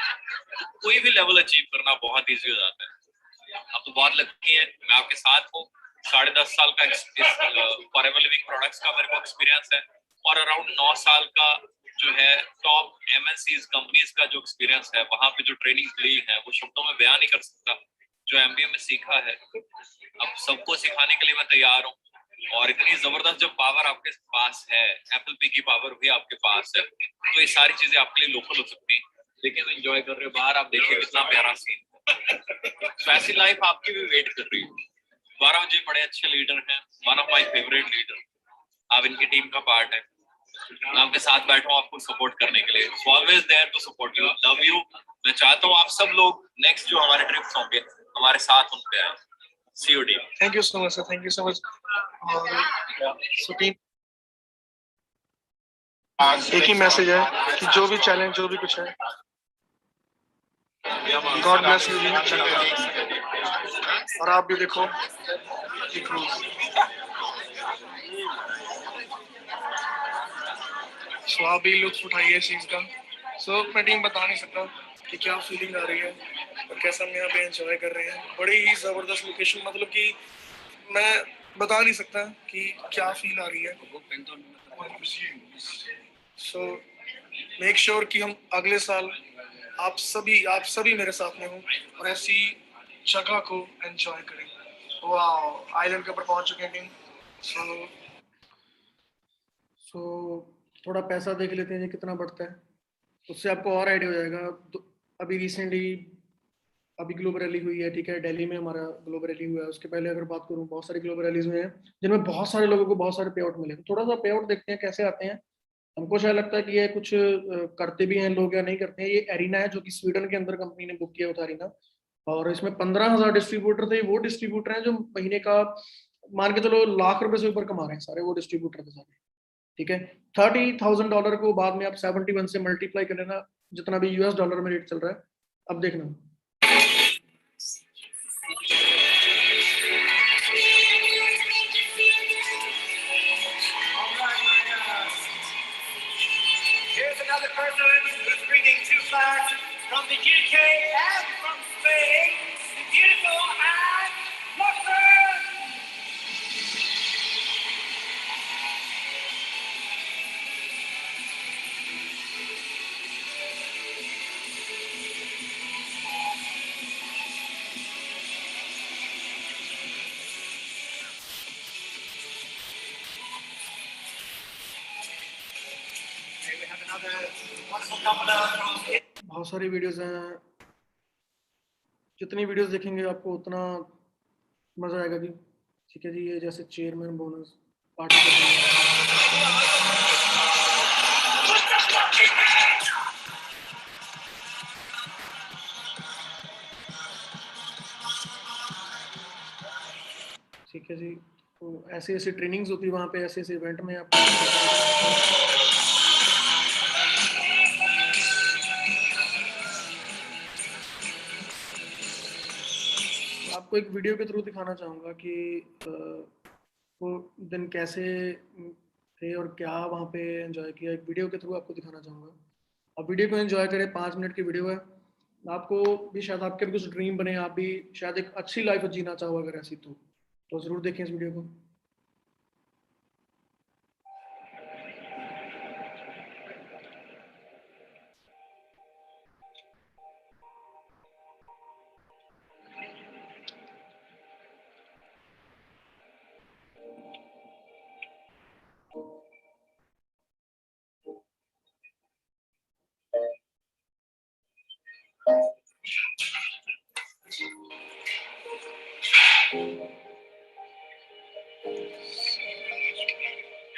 तो कोई भी लेवल अचीव करना बहुत ईजी हो जाता है। आप तो बहुत लकी है, मैं आपके साथ हूँ। 10.5 साल का फॉरएवर लिविंग प्रोडक्ट्स का मेरे को एक्सपीरियंस है, और अराउंड 9 साल का जो है टॉप एमएनसीज कंपनीज का जो एक्सपीरियंस है, वहां पे जो ट्रेनिंग ली है वो शब्दों में बयान नहीं कर सकता। जो एमबीए में सीखा है, अब सबको सिखाने के लिए मैं तैयार हूँ। और इतनी जबरदस्त जो पावर आपके पास है, एप्पल पे की पावर भी आपके पास है, तो ये सारी चीजें आपके लिए लोकल हो सकती हैं। लेकिन एंजॉय कर रहे हो बाहर, आप देखिए कितना प्यारा सीन। तो ऐसी लाइफ आपकी भी वेट कर रही है। गौरव जी बड़े अच्छे लीडर हैं, one of my favourite leader. आप इनकी टीम का पार्ट है। मैं आपके साथ बैठा हूँ आपको सपोर्ट करने के लिए, always there to support you, love you. मैं चाहता हूँ आप सब लोग नेक्स्ट जो हमारे ट्रिप्स होंगे हमारे साथ उन पे आए। See you team. Thank you so much sir, thank you so much. और सो टीम, एक ही मैसेज है कि जो भी चैलेंज, जो भी कुछ है, गॉड ब्लेस यू जी। और आप भी देखो ये क्रूज, सो आप भी लुत्फ उठाइए इस चीज का। सो मैं टीम बता नहीं सकता कि क्या फीलिंग आ रही है और कैसा हम यहाँ पे एंजॉय कर रहे हैं। बड़ी ही जबरदस्त लोकेशन, मतलब कि मैं बता नहीं सकता कि क्या फील आ रही है। सो मेक श्योर कि हम अगले साल आप सभी मेरे साथ में हो और ऐसी जगह को एंजॉय करें। वाह, आइलैंड के ऊपर पहुंच चुके हैं टीम। सो थोड़ा पैसा देख लेते हैं जी कितना बढ़ता है, उससे आपको और आइडिया हो जाएगा। तो अभी रिसेंटली अभी ग्लोबल रैली हुई है, ठीक है, दिल्ली में हमारा ग्लोबल रैली हुआ है। उसके पहले अगर बात करूँ, बहुत सारी ग्लोबल रैलीज हुए हैं जिनमें बहुत सारे लोगों को बहुत सारे पे आउट मिले। थोड़ा सा पे आउट देखते हैं कैसे आते हैं। हमको शायद लगता है कि ये कुछ करते भी हैं लोग या नहीं करते हैं। ये एरिना है जो कि स्वीडन के अंदर कंपनी ने बुक किया था, एरिना। और इसमें 15,000 डिस्ट्रीब्यूटर थे। वो डिस्ट्रीब्यूटर हैं जो महीने का मान के चलो लाख रुपए से ऊपर कमा रहे हैं, सारे वो डिस्ट्रीब्यूटर थे सारे, ठीक है। $30,000 को बाद में आप 71 से मल्टीप्लाई कर लेना, जितना भी US डॉलर में रेट चल रहा है। अब देखना another person who's bringing two flags from the UK and from Spain, the beautiful Anne Lockton. Okay, we have another wonderful couple from बहुत सारी वीडियोस हैं, जितनी वीडियोस देखेंगे आपको उतना मजा आएगा कि ठीक है जी, ये जैसे चेयरमैन बोनस पार्टी ठीक है जी। तो ऐसे ऐसे ट्रेनिंग्स होती है वहाँ पे, ऐसे ऐसे इवेंट में आपको आपको एक वीडियो के थ्रू दिखाना चाहूँगा कि वो दिन कैसे थे और क्या वहाँ पे एंजॉय किया। एक वीडियो के थ्रू आपको दिखाना चाहूँगा। आप वीडियो को एंजॉय करें, 5 मिनट की वीडियो है। आपको भी शायद आपके भी कुछ ड्रीम बने, आप भी शायद एक अच्छी लाइफ जीना चाहो अगर ऐसी तो ज़रूर देखें इस वीडियो को।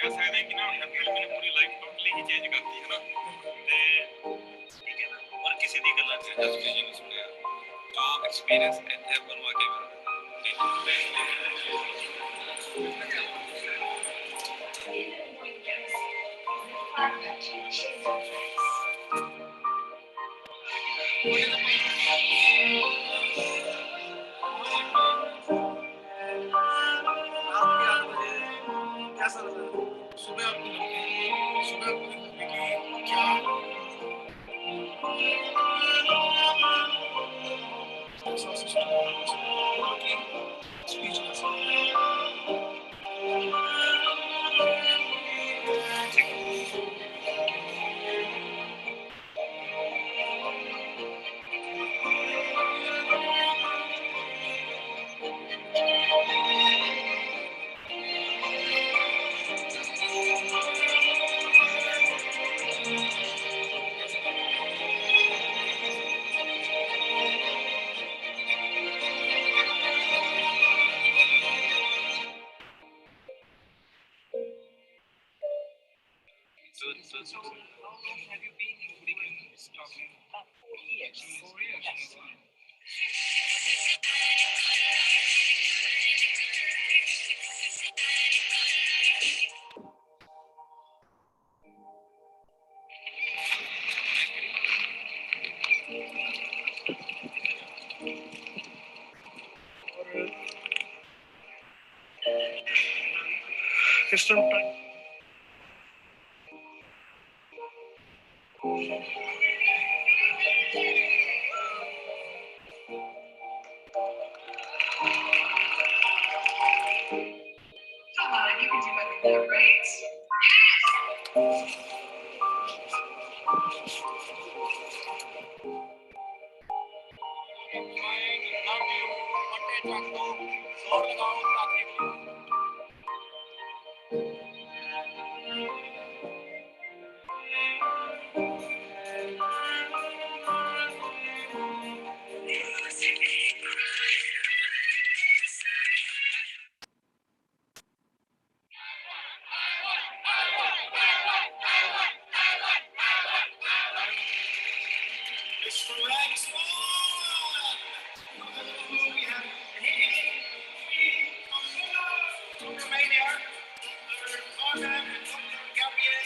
ऐसा है कि ना एप्रिल मैंने पूरी लाइफ टोटली ही चेंज कर दी है ना ते ठीक है ना और किसी दी गल्ला से जस्ट विजन सुनया जो एक्सपीरियंस है बनवा के कैसा लगा सुबह आपको सुबह आपको कि क्या So how long have you been in Hooligan Stockholm? 4 years. 4 years. Yes. किस time Come on, you can do it with great. It's the red swan. We have from Romania, Anna and Gabriel.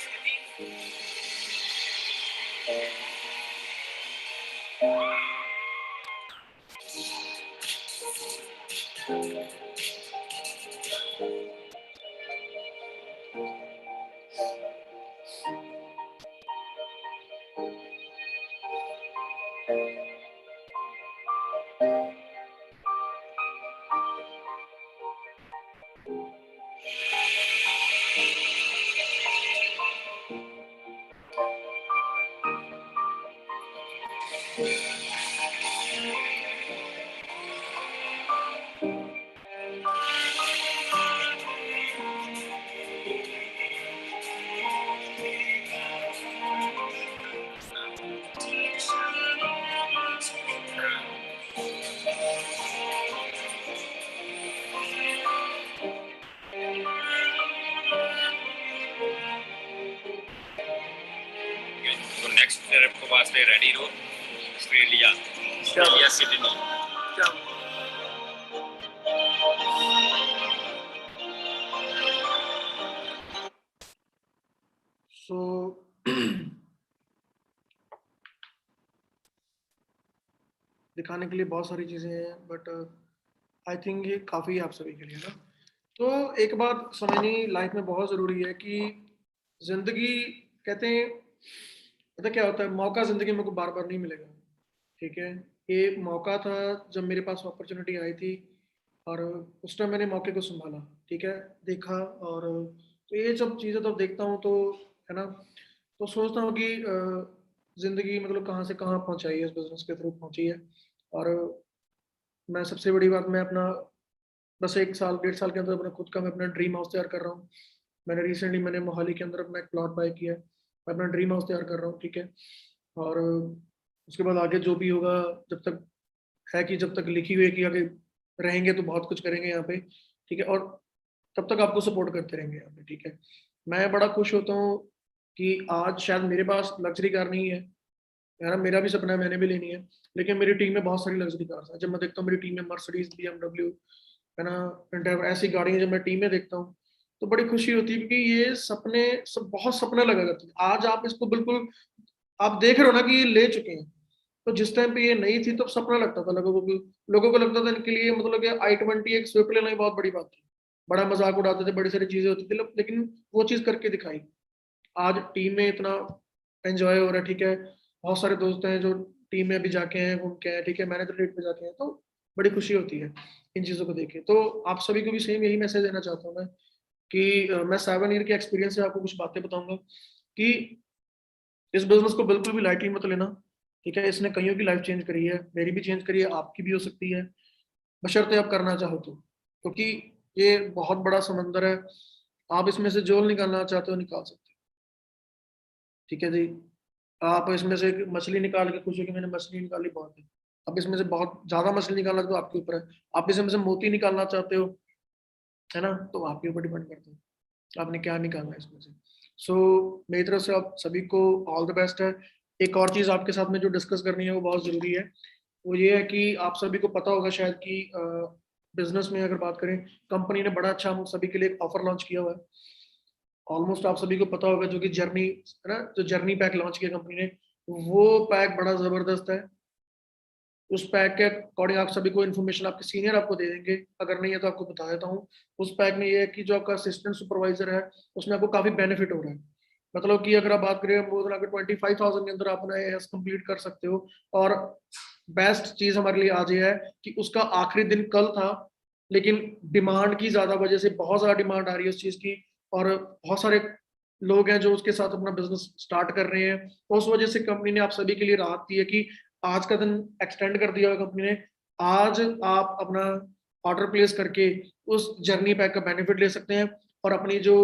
Next trip को वास्ते ready रहो। Australia Sydney. सो दिखाने के लिए बहुत सारी चीजें हैं, बट आई थिंक ये काफी है आप सभी के लिए ना। तो एक बात समझनी लाइफ में बहुत जरूरी है कि जिंदगी, कहते हैं पता क्या होता है, मौका जिंदगी में को बार बार नहीं मिलेगा। ठीक है, ये मौका था जब मेरे पास अपॉर्चुनिटी आई थी, और उस टाइम मैंने मौके को संभाला। ठीक है, देखा, और तो ये सब चीज़ें तो देखता हूँ तो, है ना, तो सोचता हूँ कि जिंदगी मतलब कहाँ से कहाँ पहुँचाई है, इस बिजनेस के थ्रू पहुँची है। और मैं सबसे बड़ी बात, मैं अपना बस 1 साल 1.5 साल के अंदर अपना खुद का मैं अपना ड्रीम हाउस तैयार कर रहा हूँ। मैंने मोहाली के अंदर अपना एक प्लॉट बाय किया है, मैं अपना ड्रीम हाउस तैयार कर रहा हूँ। ठीक है, और उसके बाद आगे जो भी होगा, जब तक है कि जब तक लिखी हुई है कि आगे रहेंगे तो बहुत कुछ करेंगे यहाँ पे। ठीक है, और तब तक आपको सपोर्ट करते रहेंगे यहाँ पे। ठीक है, मैं बड़ा खुश होता हूँ कि आज शायद मेरे पास लग्जरी कार नहीं है यार, मेरा भी सपना है, मैंने भी लेनी है, लेकिन मेरी टीम में बहुत सारी लग्जरी कार्स हैं। जब मैं देखता हूँ मेरी टीम में मर्सिडीज, BMW, है ना, एंडेवर, ऐसी गाड़ियां जब मैं टीम में देखता हूँ तो बड़ी खुशी होती है, क्योंकि ये सपने सब बहुत सपने लगा करते हैं। आज आप इसको बिल्कुल आप देख रहे हो ना कि ये ले चुके हैं, तो जिस टाइम पे ये नहीं थी तब सपना लगता था लोगों को लगता था इनके लिए मतलब कि i20 एक स्विफ्ट लेना ही बहुत बड़ी बात थी, बड़ा मजाक उड़ाते थे, बड़ी सारी चीजें होती थी, लेकिन वो चीज करके दिखाई। आज टीम में इतना एंजॉय हो रहा है। ठीक है, बहुत सारे दोस्त हैं जो टीम में भी जाके हैं, घूम के हैं। ठीक है, मैंने तो डेट पे जाके हैं, तो बड़ी खुशी होती है इन चीज़ों को देख के। तो आप सभी को भी सेम यही मैसेज देना चाहता हूँ मैं कि मैं 7 ईयर के एक्सपीरियंस से आपको कुछ बातें बताऊंगा कि इस बिजनेस को बिल्कुल भी लाइटली मत लेना। ठीक है, इसने कईयों की लाइफ चेंज करी है, मेरी भी चेंज करी है, आपकी भी हो सकती है, बशर्ते आप करना चाहो तो, क्योंकि ये बहुत बड़ा समंदर है। आप इसमें से जो निकालना चाहते हो निकाल सकते हो। ठीक है जी, आप इसमें से एक मछली निकाल के खुश हो कि मैंने मछली निकाली, बहुत है। अब इसमें से बहुत ज्यादा मछली निकालना तो आपके ऊपर है। आप इसमें से मोती निकालना चाहते हो, है ना, तो आपके ऊपर डिपेंड करता है आपने क्या निकालना है इसमें से। सो मेरी तरफ से आप सभी को ऑल द बेस्ट है। एक और चीज आपके साथ में जो डिस्कस करनी है वो बहुत जरूरी है, वो ये है कि आप सभी को पता होगा शायद कि बिजनेस में अगर बात करें, कंपनी ने बड़ा अच्छा हम सभी के लिए एक ऑफर लॉन्च किया हुआ है। ऑलमोस्ट आप सभी को पता होगा, जो कि जर्नी है ना, जो जर्नी पैक लॉन्च किया कंपनी ने, वो पैक बड़ा जबरदस्त है। उस पैक के अकॉर्डिंग आप सभी को इन्फॉर्मेशन आपके सीनियर आपको दे देंगे, अगर नहीं है तो आपको बता देता हूँ। उस पैक में ये है कि जो आपका असिस्टेंट सुपरवाइजर है, उसमें आपको काफी बेनिफिट हो रहा है। मतलब कि अगर आप बात करें मोर देन 25,000 के अंदर आप अपना एएस कंप्लीट कर सकते हो। और बेस्ट चीज हमारे लिए आज ये है कि उसका आखिरी दिन कल था, लेकिन डिमांड की ज्यादा वजह से बहुत ज्यादा डिमांड आ रही है उस चीज की, और बहुत सारे लोग हैं जो उसके साथ अपना बिजनेस स्टार्ट कर रहे हैं। तो उस वजह से कंपनी ने आप सभी के लिए राहत दी है कि आज का दिन एक्सटेंड कर दिया है कंपनी ने। आज आप अपना ऑर्डर प्लेस करके उस जर्नी पैक का बेनिफिट ले सकते हैं, और अपनी जो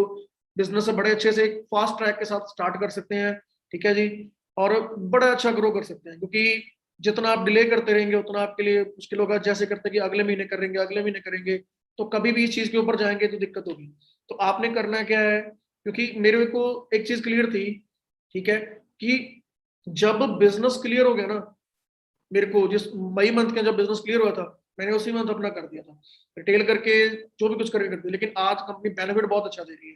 बिजनेस है बड़े अच्छे से फास्ट ट्रैक के साथ स्टार्ट कर सकते हैं। ठीक है जी, और बड़ा अच्छा ग्रो कर सकते हैं, क्योंकि जितना आप डिले करते रहेंगे उतना आपके लिए मुश्किल होगा। जैसे करते कि अगले महीने करेंगे, अगले महीने करेंगे, तो कभी भी इस चीज के ऊपर जाएंगे तो दिक्कत होगी। तो आपने करना क्या है, क्योंकि मेरे को एक चीज क्लियर थी, ठीक है, कि जब बिजनेस क्लियर हो गया ना, मेरे को जिस मई मंथ का जब बिजनेस क्लियर हुआ था, मैंने उसी मंथ अपना कर दिया था रिटेल करके, जो भी कुछ करके कर दिया। लेकिन आज कंपनी बेनिफिट बहुत अच्छा दे रही है।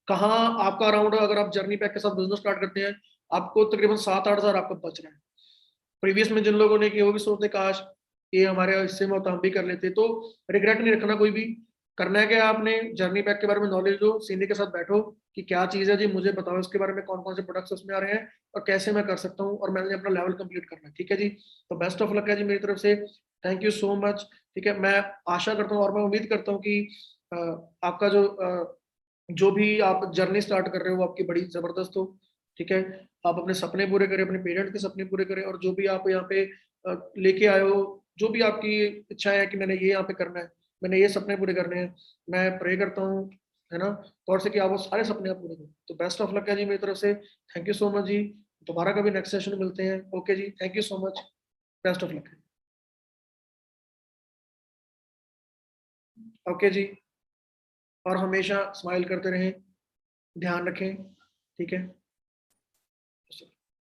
कहाँ आपका अराउंड, अगर आप जर्नी पैक के साथ बिजनेस स्टार्ट करते हैं, आपको तकरीबन 7-8 हज़ार आपका बच रहा है। प्रीवियस में जिन लोगों ने किया वो भी सोचते काश ये हमारे हिस्से में होता, हम भी कर लेते। तो रिग्रेट नहीं रखना कोई भी। करना है क्या, आपने जर्नी पैक के बारे में नॉलेज लो, सीनियर के साथ बैठो कि क्या चीज़ है जी, मुझे बताओ इसके बारे में, कौन कौन से प्रोडक्ट्स उसमें आ रहे हैं और कैसे मैं कर सकता हूँ, और मैंने अपना लेवल कंप्लीट करना है। ठीक है जी, तो बेस्ट ऑफ लक है जी मेरी तरफ से। Thank you so much. ठीक है, मैं आशा करता हूँ और मैं उम्मीद करता हूँ कि आपका जो भी आप जर्नी स्टार्ट कर रहे हो वो आपकी बड़ी जबरदस्त हो। ठीक है, आप अपने सपने पूरे करें, अपने पेरेंट्स के सपने पूरे करें, और जो भी आप यहाँ पे लेके आए हो, जो भी आपकी इच्छा है कि मैंने ये यहाँ पे करना है, मैंने ये सपने पूरे करने हैं, मैं प्रे करता हूँ, है ना, गॉड से कि आप वो सारे सपने आप पूरे करो। तो बेस्ट ऑफ लक है जी मेरी तरफ से। थैंक यू सो मच जी। दोबारा कभी नेक्स्ट सेशन में मिलते हैं। ओके जी, thank you so much. Best of luck. Okay जी, और हमेशा स्माइल करते रहें, ध्यान रखें। ठीक है।